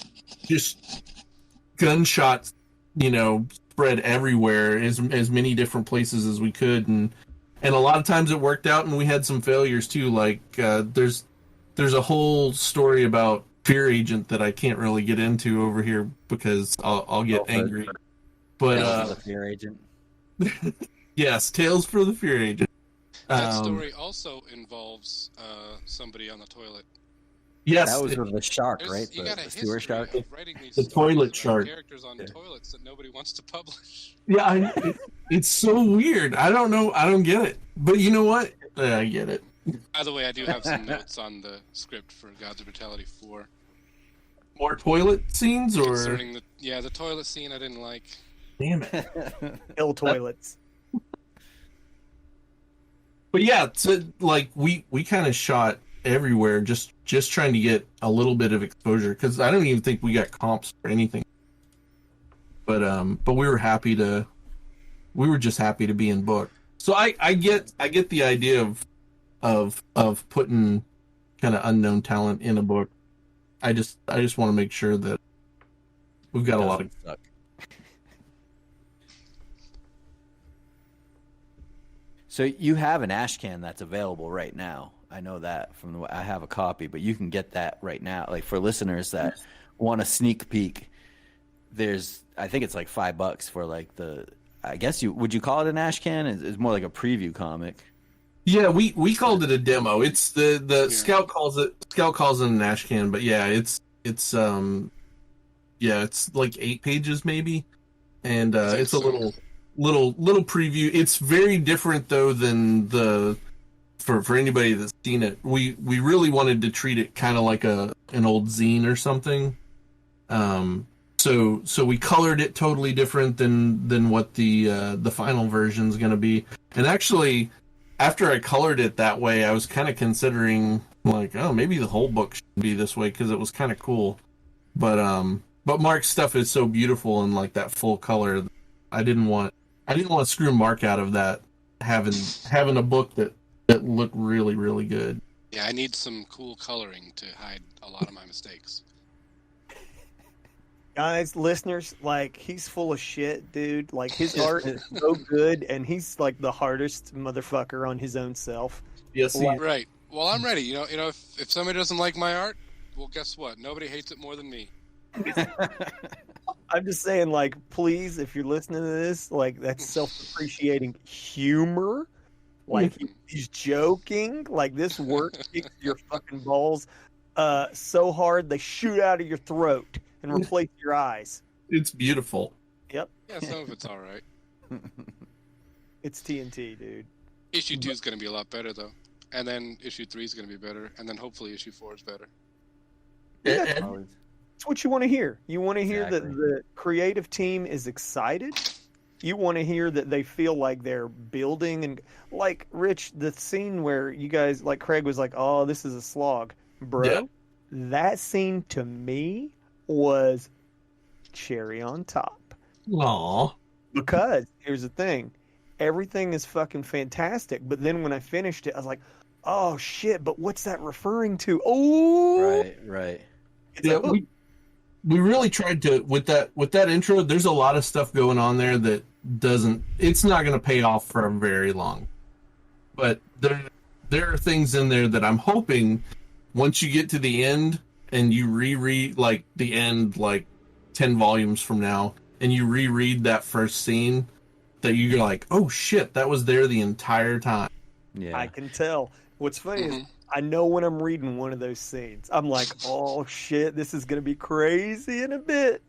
just gunshots, spread everywhere, as many different places as we could, and a lot of times it worked out, and we had some failures too. There's a whole story about Fear Agent that I can't really get into over here because I'll get angry. But the Fear Agent. Yes, Tales for the Fear Agent. That story also involves somebody on the toilet. Yes, That was with the shark, There's, right? you got a The sewer history shark. of writing these The stories toilet about shark. characters on toilets that nobody wants to publish. Yeah, it's so weird. I don't know. I don't get it. But you know what? I get it. By the way, I do have some notes on the script for Gods of Brutality 4. More toilet scenes, or Concerning the toilet scene I didn't like. damn it. Ill toilets. But yeah, so, like we kind of shot everywhere, just trying to get a little bit of exposure, because I don't even think we got comps or anything. But we were just happy to be in book. So I get the idea of putting kind of unknown talent in a book. I just want to make sure that we've got a lot of. Suck. So you have an ashcan that's available right now. I know that I have a copy, but you can get that right now. Like for listeners that want a sneak peek, I think it's like $5 for like I guess would you call it an ashcan? It's more like a preview comic. Yeah, we called it a demo. It's the Scout calls it an ashcan, but yeah, it's like 8 pages maybe, and it's a little preview. It's very different though than for anybody that's seen it. We really wanted to treat it kind of like an old zine or something. So we colored it totally different than what the final version is going to be. And actually, after I colored it that way, I was kind of considering like, oh, maybe the whole book should be this way, because it was kind of cool. But Mark's stuff is so beautiful and like that full color. I didn't want to screw Mark out of that, having a book that looked really, really good. Yeah, I need some cool coloring to hide a lot of my mistakes. Guys, listeners, like, he's full of shit, dude. Like, his art is so good, and he's like the hardest motherfucker on his own self. Yes, he is. Right. Well, I'm ready. You know, if somebody doesn't like my art, well, guess what? Nobody hates it more than me. I'm just saying, like, please, if you're listening to this, like, that's self-appreciating humor. Like, he's joking. Like, this work kicks your fucking balls so hard they shoot out of your throat and replace your eyes. It's beautiful. Yep. Yeah, some of it's all right. It's TNT, dude. Issue 2 is going to be a lot better, though. And then issue 3 is going to be better. And then hopefully issue 4 is better. Yeah, that's what you want to hear. You want to hear that the creative team is excited. You want to hear that they feel like they're building. And like, Rich, the scene where you guys, like Craig was like, oh, this is a slog. Bro, Yeah. That scene to me was cherry on top. Aw. Because here's the thing, everything is fucking fantastic, but then when I finished it, I was like, oh shit, but what's that referring to? Oh, Right. It's Yeah, like, oh. we really tried to with that intro. There's a lot of stuff going on there that it's not going to pay off for very long. But there are things in there that I'm hoping once you get to the end and you reread like the end, like 10 volumes from now, and you reread that first scene, that you're like, oh shit, that was there the entire time. Yeah. I can tell. What's funny is I know when I'm reading one of those scenes, I'm like, oh shit, this is going to be crazy in a bit.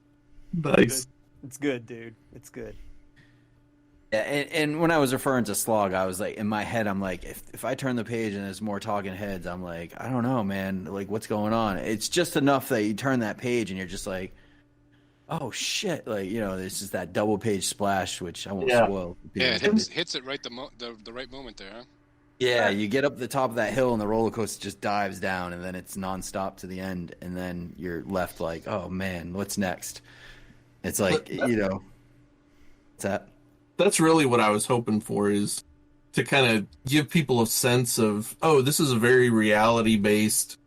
Nice. It's good, dude. It's good. Yeah, and when I was referring to slog, I was like, in my head, I'm like, if I turn the page and there's more talking heads, I'm like, I don't know, man. Like, what's going on? It's just enough that you turn that page and you're just like, oh shit! Like, you know, there's just that double page splash, which I won't spoil. Yeah, it hits it right the right moment there, huh? Yeah, you get up the top of that hill and the roller coaster just dives down, and then it's nonstop to the end, and then you're left like, oh man, what's next? It's like, you know, what's that? That's really what I was hoping for, is to kind of give people a sense of, oh, this is a very reality-based...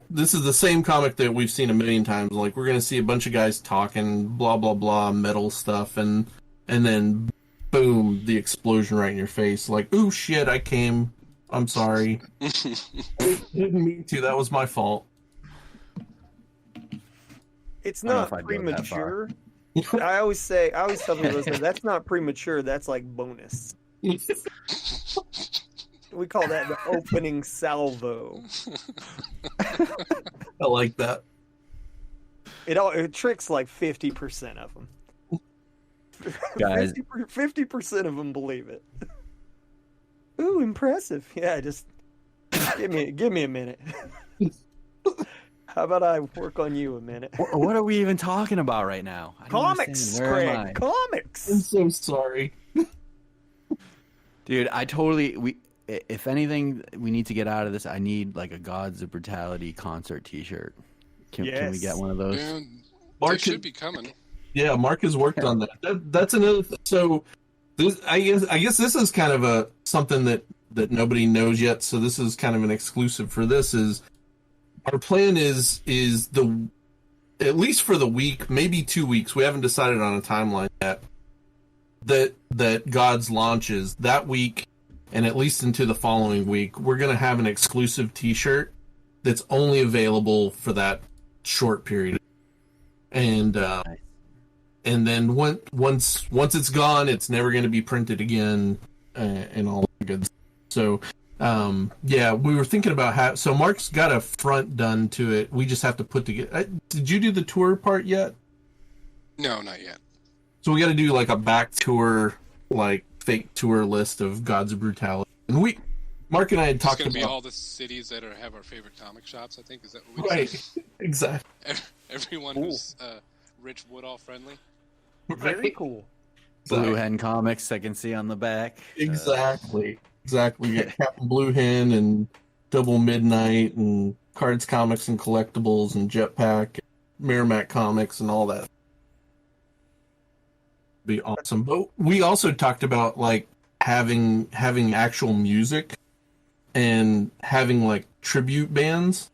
This is the same comic that we've seen a million times. Like, we're going to see a bunch of guys talking, blah, blah, blah, metal stuff, and then, boom, the explosion right in your face. Like, ooh, shit, I came. I'm sorry. Didn't mean to. That was my fault. It's not premature. I always tell people, listen, that's not premature. That's like bonus. We call that the opening salvo. I like that. It tricks like 50% of them. Guys. 50% of them believe it. Ooh, impressive. Yeah, just give me a minute. How about I work on you a minute? What are we even talking about right now? Comics, Craig. Comics. I'm so sorry. Dude, if anything we need to get out of this, I need like a Gods of Brutality concert t-shirt. Can we get one of those? Yeah, Mark they should be coming. Yeah, Mark has worked on that. That's another so this I guess this is kind of something that nobody knows yet, so this is kind of an exclusive for this is our plan is at least for the week, maybe 2 weeks. We haven't decided on a timeline yet. That Gods launches that week, and at least into the following week, we're gonna have an exclusive T-shirt that's only available for that short period, and then once it's gone, it's never gonna be printed again, and all that good stuff. So. Yeah, we were thinking about so Mark's got a front done to it. We just have to put together. Did you do the tour part yet? No, not yet. So we got to do like a back tour, like fake tour list of Gods of Brutality. And Mark and I had talked about. It's going to be all the cities that have our favorite comic shops, I think. Is that what we right? Exactly. Everyone who's rich Woodall friendly. Very cool. Blue Hen Comics, I can see on the back. Exactly. We get Captain Blue Hen and Double Midnight and Cards Comics and Collectibles and Jetpack, and Merrimack Comics and all that. Be awesome. But we also talked about like having actual music and having like tribute bands,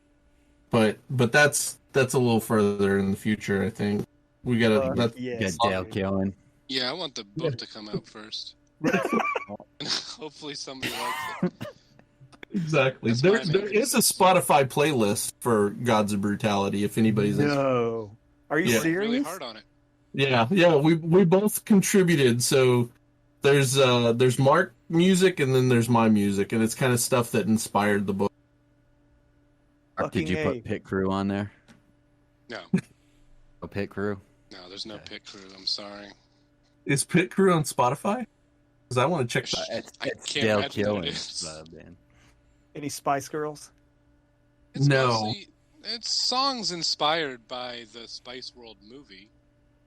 but that's a little further in the future. I think we gotta get Dale Killen. Yeah, I want the book to come out first. Hopefully somebody likes it. Exactly. There is a Spotify playlist for Gods of Brutality if anybody's interested. No. Are you serious? Really hard on it. Yeah. We both contributed. So there's Mark music and then there's my music, and it's kind of stuff that inspired the book. Did you put Pit Crew on there? No. A Pit Crew? No, there's no Pit Crew. I'm sorry. Is Pit Crew on Spotify? Because I want to check that. It's Dale Killen. Any Spice Girls? It's No. mostly, it's songs inspired by the Spice World movie.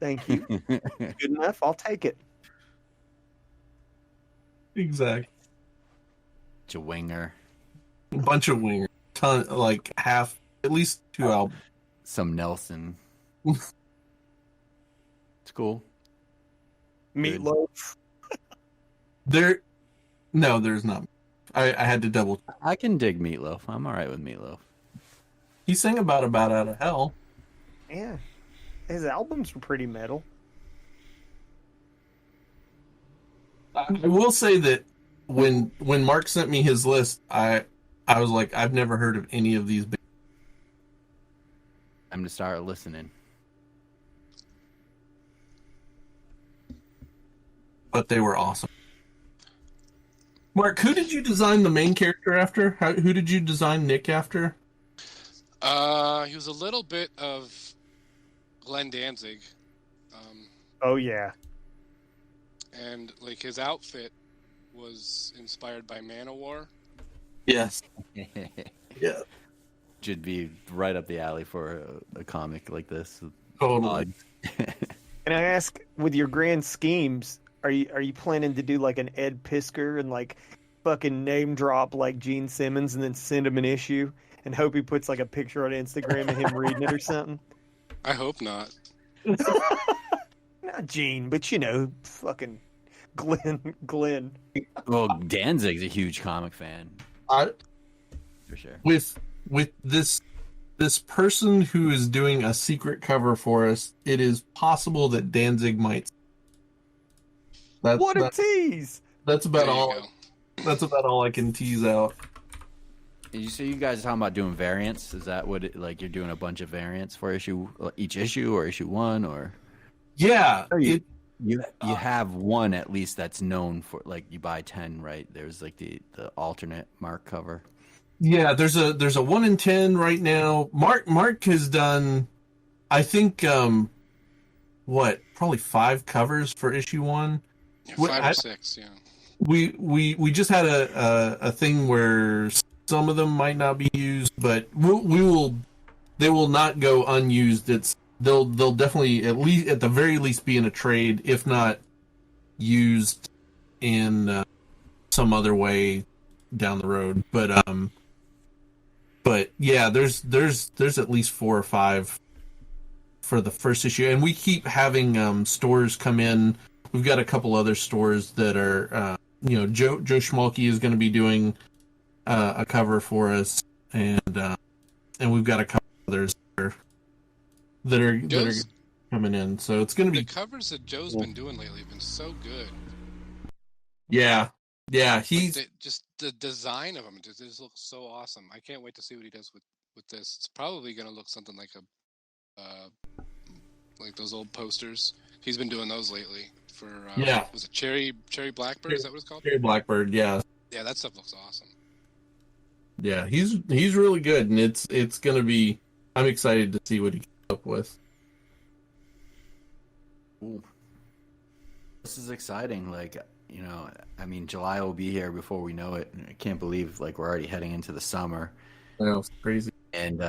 Thank you. Good enough. I'll take it. Exactly. A winger. A bunch of wingers. Like half, at least 2 albums. Some Nelson. It's cool. Meatloaf. There's not. I had to double. I can dig Meatloaf. I'm all right with Meatloaf. He sang about Out of Hell. Yeah. His albums were pretty metal. I will say that when Mark sent me his list, I was like, I've never heard of any of these bands. I'm to start listening. But they were awesome. Mark, who did you design the main character after? Who did you design Nick after? He was a little bit of Glenn Danzig. Oh, yeah. And, like, his outfit was inspired by Manowar. Yes. Yeah. Should be right up the alley for a comic like this. Totally. Can I ask, with your grand schemes, are you planning to do like an Ed Piskor and like fucking name drop like Gene Simmons and then send him an issue and hope he puts like a picture on Instagram of him reading it or something? I hope not. Not Gene, but you know, fucking Glenn. Well, Danzig's a huge comic fan. For sure. With this person who is doing a secret cover for us, it is possible that Danzig might. What a tease! That's about all. That's about all I can tease out. Did you say you guys are talking about doing variants? Is that what like you're doing a bunch of variants for each issue or issue one or? Yeah, you have one at least that's known for like you buy 10, right? There's like the alternate Mark cover. Yeah, there's a 1 in 10 right now. Mark has done, I think, probably 5 covers for issue 1. Yeah, 5 or 6, yeah. We just had a thing where some of them might not be used, but they will not go unused. They'll definitely at the very least be in a trade, if not used in some other way down the road. But yeah, there's at least 4 or 5 for the first issue, and we keep having stores come in. We've got a couple other stores that are, Joe Schmalke is going to be doing a cover for us, and we've got a couple others that are coming in. So it's going to be the covers that Joe's been doing lately have been so good. Yeah, he's just the design of them just looks so awesome. I can't wait to see what he does with this. It's probably going to look something like like those old posters. He's been doing those lately for was it Cherry Blackbird? Is that what it's called? Cherry Blackbird, yeah. Yeah, that stuff looks awesome. Yeah, he's really good, and it's going to be. I'm excited to see what he comes up with. Ooh. This is exciting. Like, I mean, July will be here before we know it. I can't believe we're already heading into the summer. I know, it's crazy. And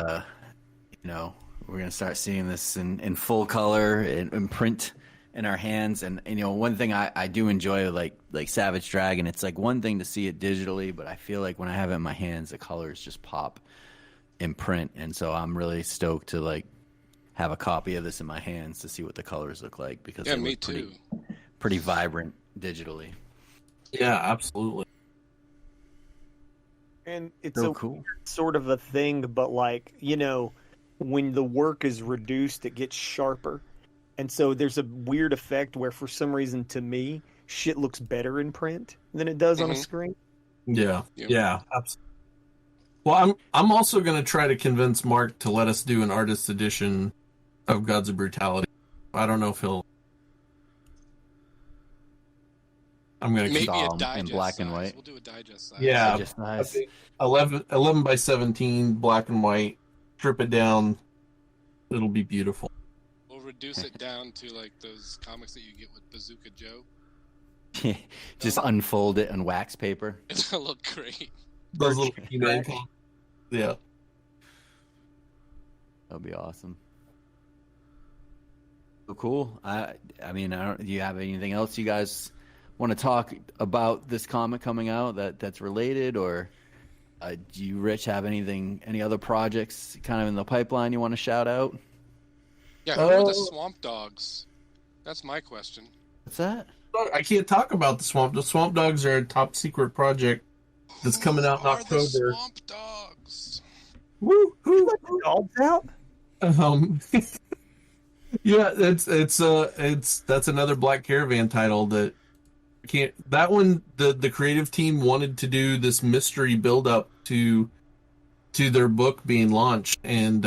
we're gonna start seeing this in full color in print in our hands. And one thing I do enjoy, like Savage Dragon, it's like one thing to see it digitally, but I feel like when I have it in my hands, the colors just pop in print. And so I'm really stoked to have a copy of this in my hands to see what the colors look like, because yeah, they me look too. Pretty vibrant digitally. Yeah, absolutely. And it's so a cool sort of a thing, but when the work is reduced, it gets sharper. And so there's a weird effect where, for some reason, to me, shit looks better in print than it does on a screen. Yeah, yeah, absolutely. Well, I'm also going to try to convince Mark to let us do an artist edition of Gods of Brutality. I don't know if he'll. I'm going to maybe keep a digest in black size. and white. We'll do a digest size. Yeah, Just nice. 11 by 17, black and white. Strip it down. It'll be beautiful. We'll reduce it down to like those comics that you get with Bazooka Joe. Just unfold it on wax paper. It's gonna look great. Those little He-Man comics. Yeah. That'll be awesome. So cool. I mean, do you have anything else you guys want to talk about this comic coming out that's related, or do you, Rich, have any other projects kind of in the pipeline you want to shout out? Yeah, who are the Swamp Dogs? That's my question. What's that? I can't talk about the Swamp. The Swamp Dogs are a top secret project that's coming out in October. The Swamp Dogs. Woo! Dogs out? Yeah, that's another Black Caravan title that can't. That one, the creative team wanted to do this mystery build up to their book being launched, and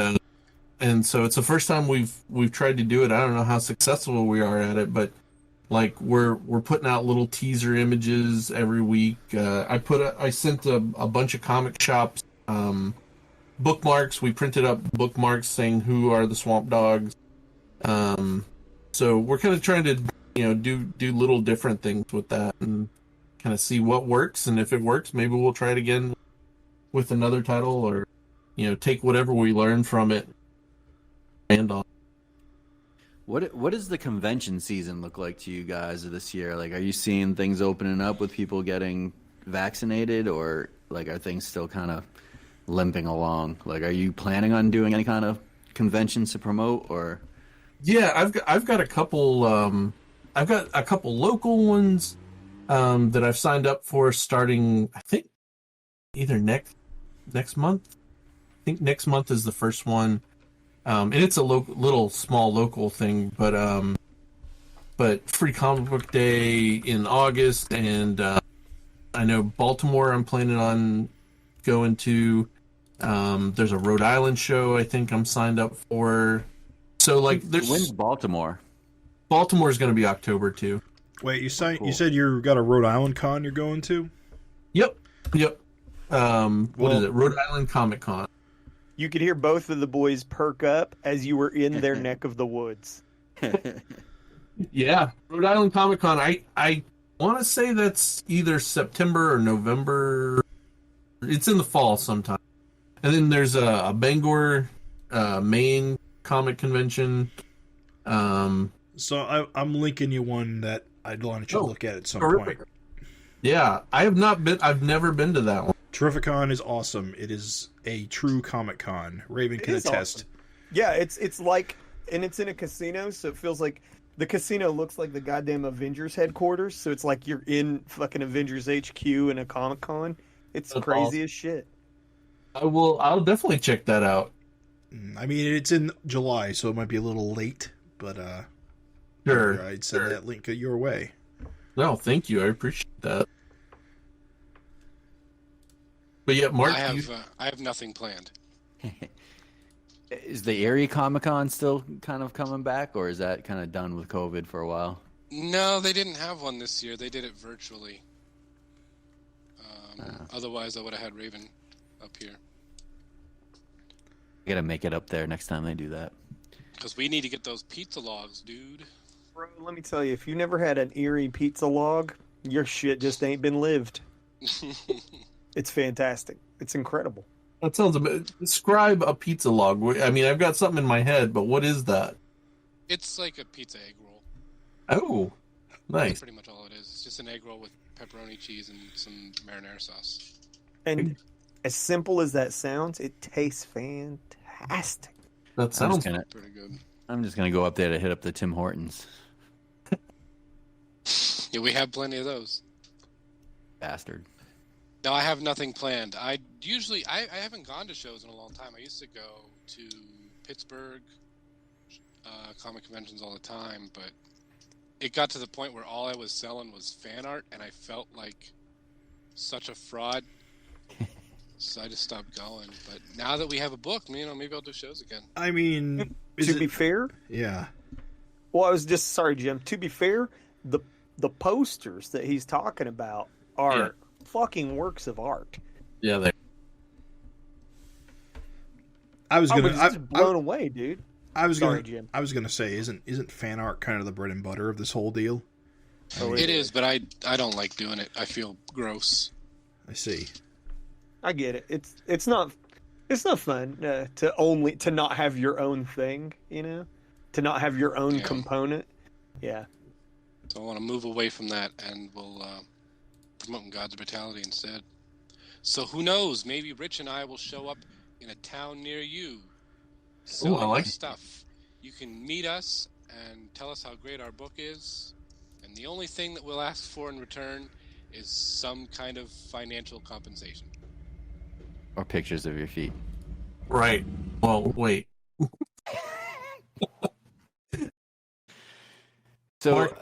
so it's the first time we've tried to do it. I don't know how successful we are at it, but we're putting out little teaser images every week. I sent a bunch of comic shops bookmarks. We printed up bookmarks saying who are the Swamp Dogs. So we're kind of trying to do little different things with that and kind of see what works, and if it works, maybe we'll try it again with another title, or take whatever we learn from it and on. What does the convention season look like to you guys this year? Are you seeing things opening up with people getting vaccinated, or are things still kind of limping along? Are you planning on doing any kind of conventions to promote, or? Yeah, I've got a couple. I've got a couple local ones that I've signed up for starting. I think either next month. I think next month is the first one, and it's a little small local thing. But Free Comic Book Day in August, and I know Baltimore. I'm planning on going to. There's a Rhode Island show I think I'm signed up for. So there's. When's Baltimore? Baltimore's going to be October too. Wait, you said you got a Rhode Island con you're going to? Yep. What is it? Rhode Island Comic Con. You could hear both of the boys perk up as you were in their neck of the woods. Yeah, Rhode Island Comic Con. I want to say that's either September or November. It's in the fall sometime. And then there's a Bangor, Maine comic convention. So I'm linking you one that I'd want you to look at some terrific point. Yeah, I've never been to that one. Terrificon is awesome. It is a true Comic Con. Raven can attest. Awesome. Yeah, it's like, and it's in a casino, so it feels like the casino looks like the goddamn Avengers headquarters. So it's like you're in fucking Avengers HQ in a Comic Con. It's That's crazy awesome. as shit. I'll definitely check that out. I mean, it's in July, so it might be a little late, but Sure. I'd send that link your way. No, thank you. I appreciate that. But yeah, Mark, I have nothing planned. Is the Erie Comic Con still kind of coming back, or is that kind of done with COVID for a while? No, they didn't have one this year. They did it virtually. Otherwise, I would have had Raven up here. I gotta make it up there next time they do that. Because we need to get those pizza logs, dude. Bro, let me tell you, if you never had an Erie pizza log, your shit just ain't been lived. It's fantastic. It's incredible. that sounds a bit. Describe a pizza log. I mean, I've got something in my head, but what is that? It's like a pizza egg roll. Oh, nice. That's pretty much all it is. It's just an egg roll with pepperoni, cheese, and some marinara sauce. And as simple as that sounds, it tastes fantastic. That sounds Pretty good. I'm just gonna go up there to hit up the Tim Hortons. Yeah, we have plenty of those. Bastard. No, I have nothing planned. I haven't gone to shows in a long time. I used to go to Pittsburgh comic conventions all the time, but it got to the point where all I was selling was fan art, and I felt like such a fraud. So I just stopped going. But now that we have a book, maybe I'll do shows again. I mean, To be fair, yeah. well, I was just sorry, Jim. To be fair, the posters that he's talking about are fucking works of art. Yeah, they. I was gonna. just blown away, dude. Jim. I was gonna say, isn't fan art kind of the bread and butter of this whole deal? It is, but I don't like doing it. I feel gross. I see. I get it. It's not fun to not have your own thing, to not have your own component. Yeah. So I want to move away from that, and we'll promote God's Brutality instead. So who knows? Maybe Rich and I will show up in a town near you. Oh, I like stuff. You can meet us and tell us how great our book is, and the only thing that we'll ask for in return is some kind of financial compensation. Or pictures of your feet. Right. Well, wait. So,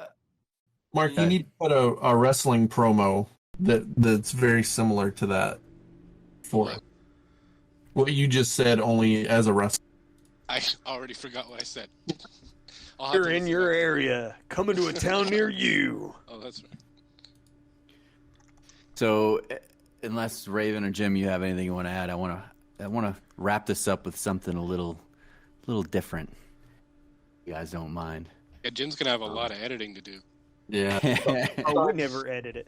Mark, you need to put a wrestling promo that's very similar to that for what you just said, only as a wrestler. I already forgot what I said. You're in your area, coming to a town near you. Oh, that's right. So, unless Raven or Jim, you have anything you want to add, I want to wrap this up with something a little different. You guys don't mind? Yeah, Jim's gonna have a lot of editing to do. Yeah. Oh, we never edit it.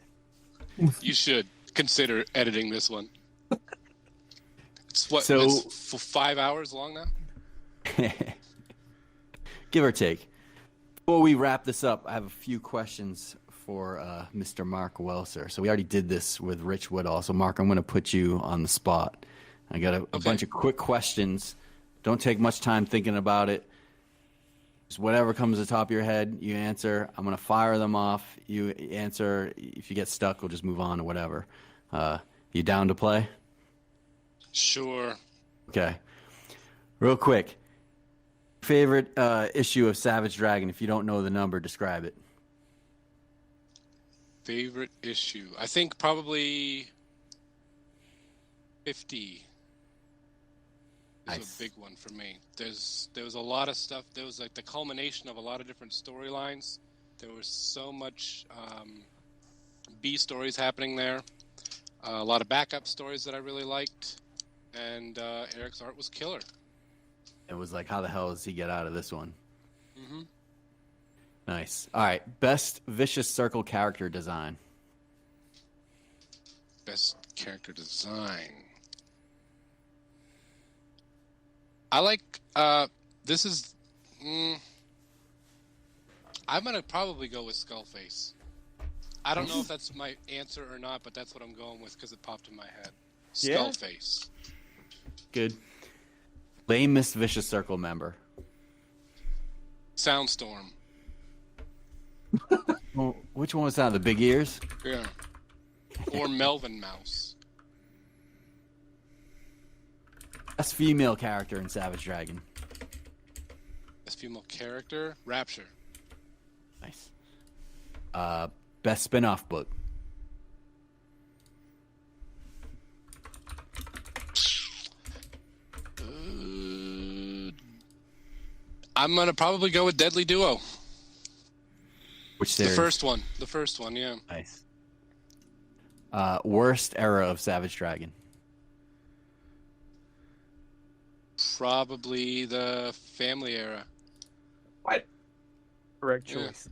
You should consider editing this one. It's what? So- It's 5 hours long now. Give or take. Before we wrap this up, I have a few questions for Mr. Mark Welser. So we already did this with Rich Woodall. So Mark, I'm going to put you on the spot. I got a bunch of quick questions. Don't take much time thinking about it. Just whatever comes to the top of your head, you answer. I'm going to fire them off. You answer. If you get stuck, we'll just move on or whatever. You down to play? Sure. Okay. Real quick. Favorite issue of Savage Dragon? If you don't know the number, describe it. Favorite issue? I think probably 50 is a big one for me. There was a lot of stuff. There was like the culmination of a lot of different storylines. There was so much B stories happening there. A lot of backup stories that I really liked, and Eric's art was killer. It was like, how the hell does he get out of this one? Mm-hmm. Nice. All right, best Vicious Circle character design. Best character design. I like. This is. I'm gonna probably go with Skullface. I don't know if that's my answer or not, but that's what I'm going with because it popped in my head. Skullface. Good. Lamest Vicious Circle member. Soundstorm. Well, which one was that? The big ears? Yeah. Or Melvin Mouse. Best female character in Savage Dragon. Best female character, Rapture. Nice. Best spin-off book. I'm gonna probably go with Deadly Duo. Which series? The first one. The first one, yeah. Nice. Worst era of Savage Dragon. Probably the family era. What? Correct Yeah. choice.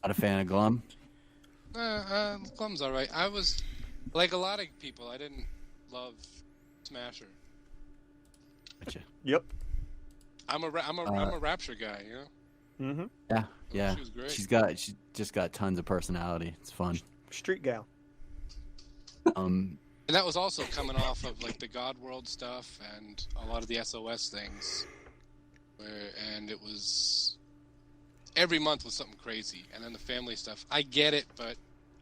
Not a fan of Glum. Glum's all right. I was like a lot of people. I didn't love Smasher. Gotcha. Yep. I'm a Rapture guy. You know. Mm-hmm. Yeah, yeah. She was great. She just got tons of personality. It's fun. Street gal. And that was also coming off of like the God World stuff and a lot of the SOS things, and it was every month was something crazy. And then the family stuff, I get it, but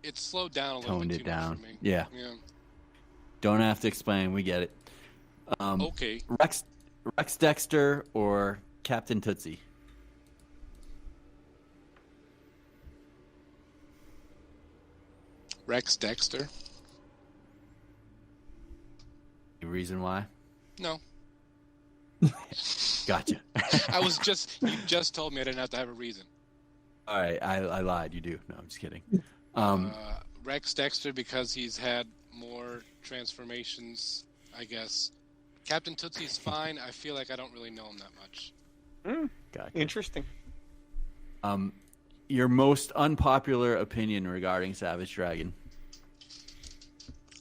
it slowed down a little Toned bit it too down. much for me. Yeah. Don't have to explain. We get it. Okay. Rex Dexter or Captain Tootsie? Rex Dexter. Any reason why? No. Gotcha. You just told me I didn't have to have a reason. All right, I lied. You do. No, I'm just kidding. Rex Dexter because he's had more transformations, I guess. Captain Tootsie's fine. I feel like I don't really know him that much. Gotcha. Interesting. Your most unpopular opinion regarding Savage Dragon?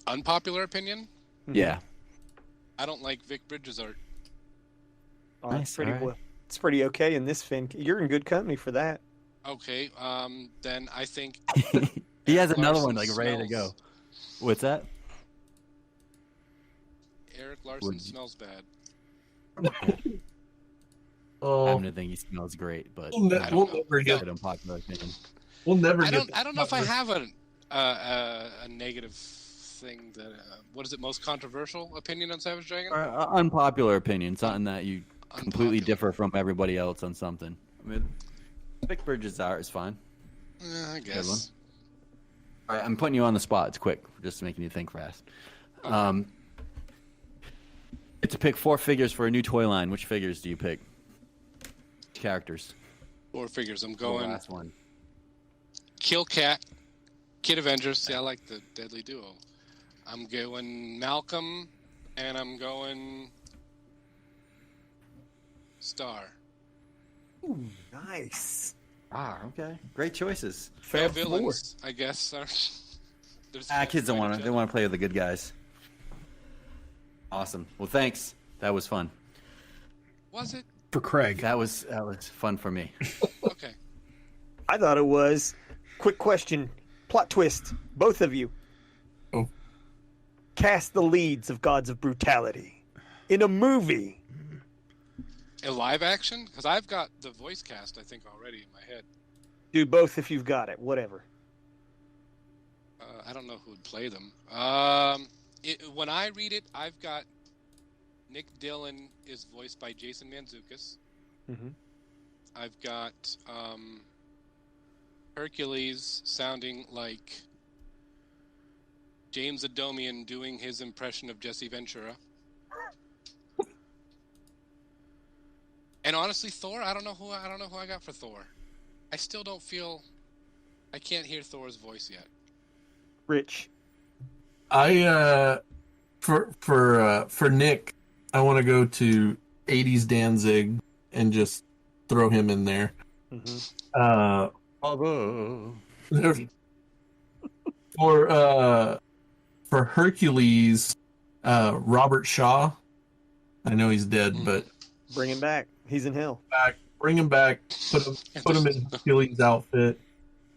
Unpopular opinion? Yeah. I don't like Vic Bridges' art. Oh, Nice, it's pretty all right. well. It's pretty okay in this fin. You're in good company for that. Okay, then I think He has Eric another Larson one like ready to go. smells- What's that? Eric Larson Would- smells bad. I Oh, happen to think he smells great, but we'll, I ne- don't we'll know. never get. Good unpopular opinion. We'll never I get. don't know if I have a negative thing that what is it most controversial opinion on Savage Dragon? Or, unpopular opinion, something that you completely Unpopular. differ from everybody else on something. I mean, Vic Bridges' art is fine. I one. guess. All right, I'm putting you on the spot. It's quick, just making you think fast. It's to pick 4 figures for a new toy line. Which figures do you pick? Characters. 4 figures. I'm The going last one. Kill Cat, Kid Avengers. See, I like the Deadly Duo. I'm going Malcolm, and I'm going Star. Ooh, nice. Okay. Great choices. Fair Fab villains, I guess. There's Kids don't fight want each to. They other. want to play with the good guys. Awesome. Well, thanks. That was fun. Was it? For Craig. That was fun for me. Okay. I thought it was. Quick question. Plot twist. Both of you. Oh. Cast the leads of Gods of Brutality in a movie. A live action? Because I've got the voice cast, I think, already in my head. Do both if you've got it. Whatever. I don't know who would play them. When I read it, I've got Nick Dillon is voiced by Jason Mantzoukas. Mm-hmm. I've got Hercules sounding like James Adomian doing his impression of Jesse Ventura. And honestly, Thor, I don't know who I got for Thor. I still don't feel I can't hear Thor's voice yet. Rich. For Nick, I want to go to 80s Danzig and just throw him in there. For Hercules, Robert Shaw. I know he's dead, but bring him back. He's in hell. Bring him back. Put him in Hercules' outfit,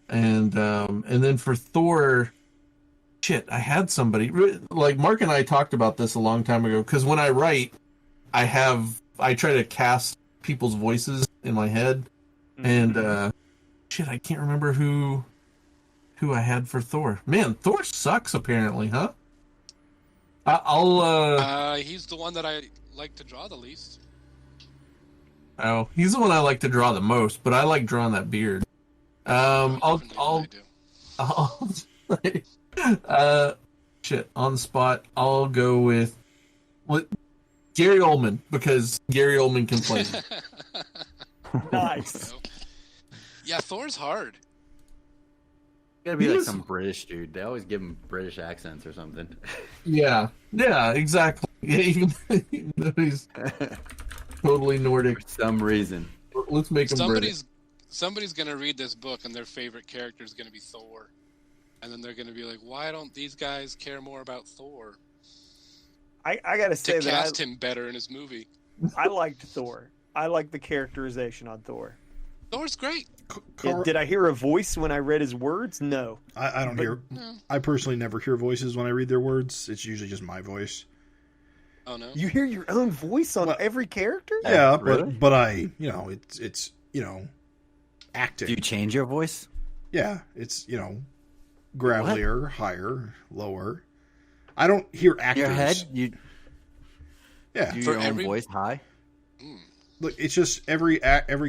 and then for Thor, shit, I had somebody like Mark and I talked about this a long time ago. Because when I write, I try to cast people's voices in my head, and shit, I can't remember who I had for Thor. Man, Thor sucks apparently, huh? He's the one that I like to draw the least. Oh, he's the one I like to draw the most, but I like drawing that beard. Shit, on the spot, I'll go with Gary Oldman, because Gary Oldman can play me. Nice. Yeah, Thor's hard. Gotta be like some British dude. They always give him British accents or something. Yeah, exactly. He's totally Nordic for some reason. Let's make him British. Somebody's gonna read this book and their favorite character is gonna be Thor, and then they're gonna be like, "Why don't these guys care more about Thor?" I gotta say to cast him better in his movie. I liked Thor. I like the characterization on Thor. Thor's great. Did I hear a voice when I read his words? No. I don't hear. No. I personally never hear voices when I read their words. It's usually just my voice. Oh no! You hear your own voice on every character? Yeah, really? but I, it's acting. Do you change your voice? Yeah, it's gravelier, higher, lower. I don't hear actors. Your head, yeah, do your own voice high. Look, it's just every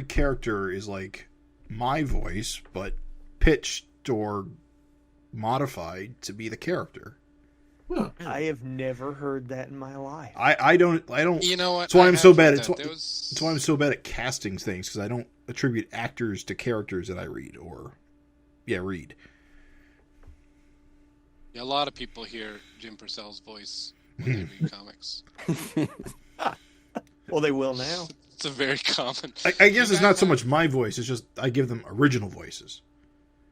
character is like my voice, but pitched or modified to be the character. Huh. I have never heard that in my life. I don't. You know what? That's why I'm so bad. That's why I'm so bad at casting things, because I don't attribute actors to characters that I read read. Yeah, a lot of people hear Jim Purcell's voice when they read comics. Well, they will now. It's a very common. I guess it's not so much my voice; it's just I give them original voices.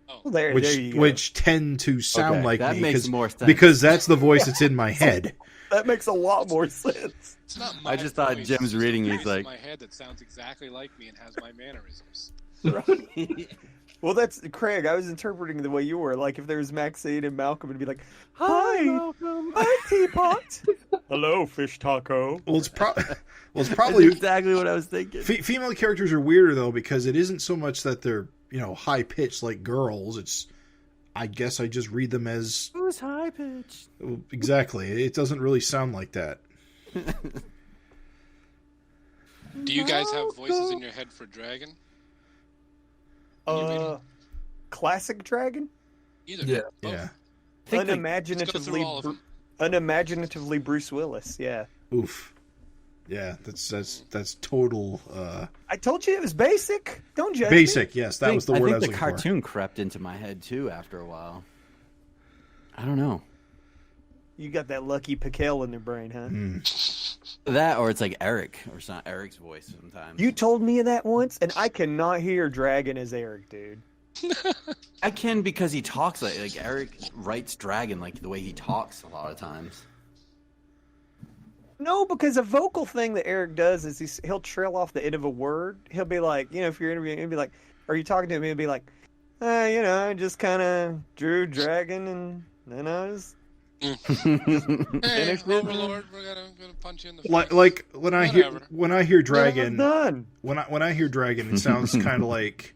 Oh. Well, there you go. Which tend to sound like that me, makes more sense. because that's the voice that's in my head. That makes a lot more sense. It's not my I just thought voice. Jim's reading. He's It's like, in my head that sounds exactly like me and has my mannerisms. Well, that's Craig. I was interpreting the way you were. Like if there was Maxine and Malcolm, it'd be like, "Hi, Malcolm. Hi, Teapot. Hello, Fish Taco." Well, it's probably that's exactly what I was thinking. Female characters are weirder though, because it isn't so much that they're high pitched like girls. It's, I guess I just read them as Who's high pitched? Exactly. It doesn't really sound like that. Do you guys have voices in your head for Dragon? Classic Dragon. Either. Yeah. Both. Yeah. Unimaginatively Bruce Willis. Yeah. Oof. Yeah, that's total. I told you it was basic. Don't judge Basic. me. Yes, that was the word I was looking for. I think the cartoon crept into my head too after a while. I don't know. You got that Lucky Piquel in your brain, huh? That, or it's like Eric, or it's not Eric's voice sometimes. You told me that once, and I cannot hear Dragon as Eric, dude. I can, because he talks like Eric writes Dragon like the way he talks a lot of times. No, because a vocal thing that Eric does is he'll trail off the end of a word. He'll be like, if you're interviewing, he'll be like, are you talking to him? He'll be like, I just kind of drew Dragon, and then I was... Hey, Overlord, we're gonna punch you in the face. Like when I hear Dragon, done. when I hear Dragon, it sounds kind of like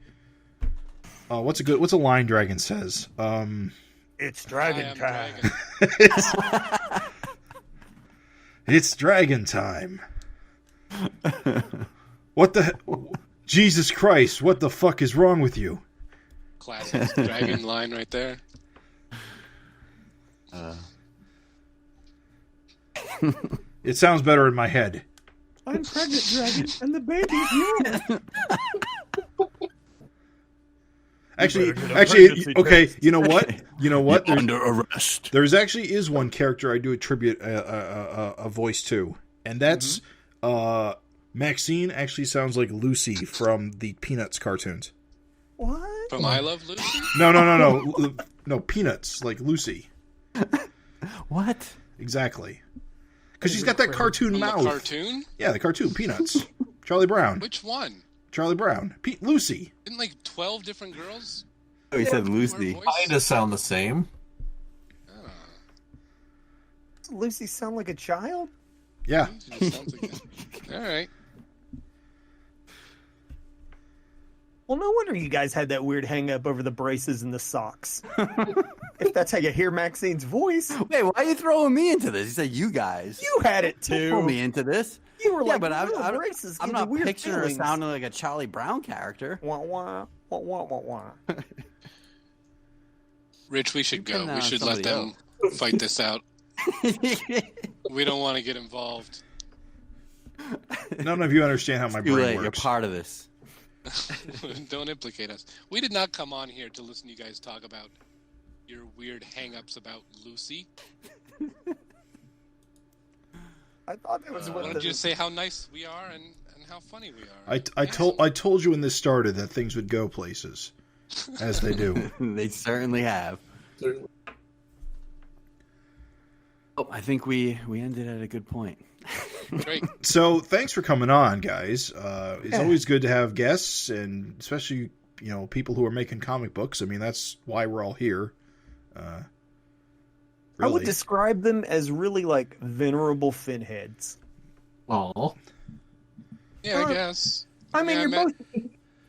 what's a line Dragon says? It's Dragon time. It's Dragon time. What the Jesus Christ? What the fuck is wrong with you? Classic Dragon line right there. It sounds better in my head. I'm pregnant, Dragon, and the baby's yours. Actually, pregnancy okay. test. You know what? You're under arrest. There's actually is one character I do attribute a voice to, and that's Maxine. Actually, sounds like Lucy from the Peanuts cartoons. What? From I Love Lucy? No, Peanuts, like Lucy. What? Exactly. Because she's got that cartoon From mouth. the cartoon? Yeah, the cartoon Peanuts. Charlie Brown. Which one? Charlie Brown. Lucy. Didn't like 12 different girls? Oh, he said Her Lucy. voice? Kind of sound the same. Oh, Lucy sound like a child? Yeah. she just sounds like that. All right. Well, no wonder you guys had that weird hang up over the braces and the socks. If that's how you hear Maxine's voice. Wait, why are you throwing me into this? He said you guys. You had it Don't throw too. me into this. You were Yeah, like, but braces I'm give me not weird picturing her feelings. sounding like a Charlie Brown character. Wah, wah, wah, wah, wah, wah. Rich, we should You can, go. We should let somebody them fight this out. We don't want to get involved. None of you understand how my Too brain late. You're works. part of this. Don't implicate us. We did not come on here to listen to you guys talk about your weird hang-ups about Lucy. I thought that was Why what don't you just say how nice we are and how funny we are? I told you when this started that things would go places, as they do. They certainly have. Oh, I think we ended at a good point. Great. So thanks for coming on, guys. It's always good to have guests, and especially people who are making comic books. I mean, that's why we're all here. I would Really. describe them as really like venerable finheads. Aw. Yeah, I guess. I mean, Yeah,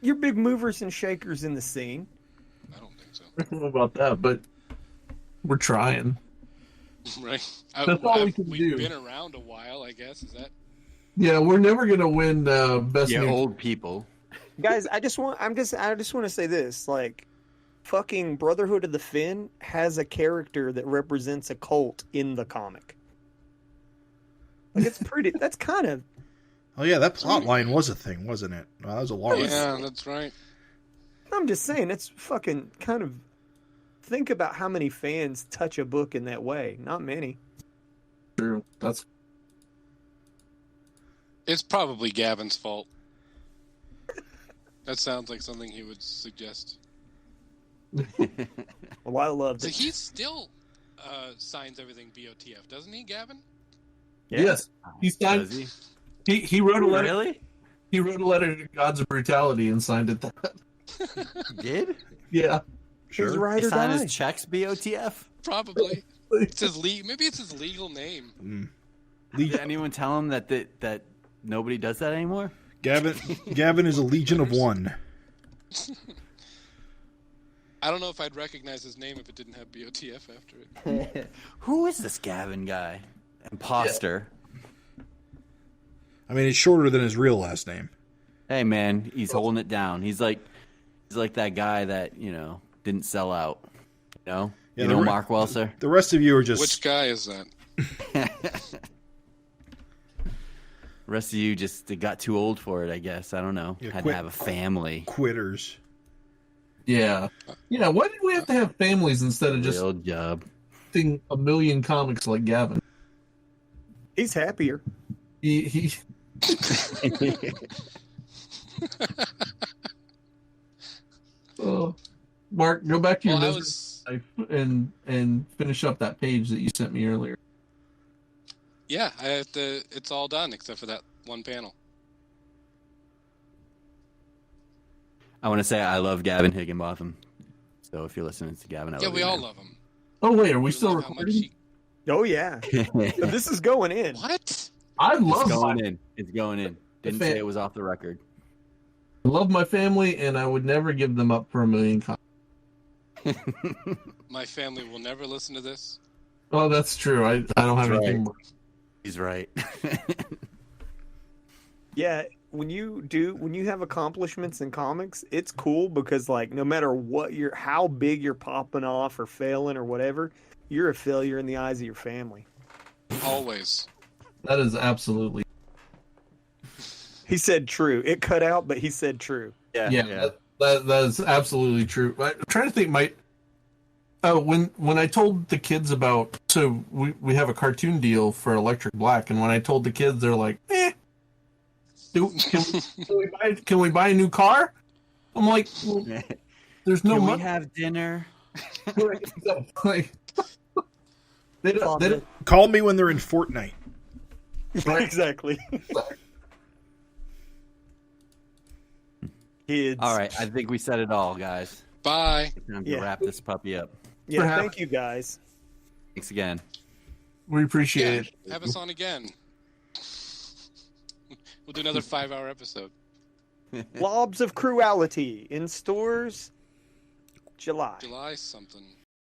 you're big movers and shakers in the scene. I don't think so. I don't know about that, but we're trying. Right. That's all we can We've do. been around a while, I guess. Is that? Yeah, we're never gonna win best Yeah, new. old people. Guys, I just want to say this, like, fucking Brotherhood of the Fin has a character that represents a cult in the comic. Like, it's pretty. That's kind of. Oh yeah, that plot line was a thing, wasn't it? Well, that was a long. Yeah, that's right. I'm just saying, it's fucking kind of. Think about how many fans touch a book in that way. Not many. True. That's It's probably Gavin's fault. That sounds like something he would suggest. Well, I loved So it. he still signs everything BOTF, doesn't he, Gavin? Yeah. yes. He signed. Does he? He wrote a letter. Really? He wrote a letter to Gods of Brutality and signed it. Did? Yeah. His Sure. ride He or signed die. his checks BOTF? Probably. It's his maybe it's his legal name. Did anyone tell him that nobody does that anymore? Gavin is a legion of one. I don't know if I'd recognize his name if it didn't have BOTF after it. Who is this Gavin guy? Imposter. I mean, it's shorter than his real last name. Hey man, he's holding it down. He's like that guy that, didn't sell out. Yeah, Mark Welser? The rest of you are just Which guy is that? The rest of you just got too old for it, I guess. I don't know. Yeah, Had quit. to have a family. quitters. Yeah. Yeah. Why did we have to have families instead of just Real job. reading a million comics like Gavin? He's happier. He Mark, go back to your Well, I miserable life and finish up that page that you sent me earlier. Yeah, I have to. It's all done except for that one panel. I want to say I love Gavin Higginbotham. So if you're listening to Gavin, I Yeah, love we you, all man. love him. Oh wait, are we We still love how much recording? he- Oh yeah. So this is going in. What? I It's love going my in. It's going in. Didn't If it- say it was off the record. I love my family, and I would never give them up for a million comics. My family will never listen to this. Oh, that's true. I don't have That's anything right. more. He's right. Yeah, when you have accomplishments in comics, it's cool because like no matter what how big you're popping off or failing or whatever, you're a failure in the eyes of your family. Always. That is absolutely He said true. It cut out, but he said true. yeah. That's absolutely true. I'm trying to think. When I told the kids about, so we have a cartoon deal for Electric Black, and when I told the kids, they're like, can we buy a new car? I'm like, well, there's no money. We have dinner. Like, they don't call me when they're in Fortnite. Exactly. Kids. All right, I think we said it all, guys. Bye. Time to wrap this puppy up. Yeah, thank you guys. Thanks again. We appreciate it. Have us on again. We'll do another 5-hour episode. Globs of Cruelty in stores July. July something.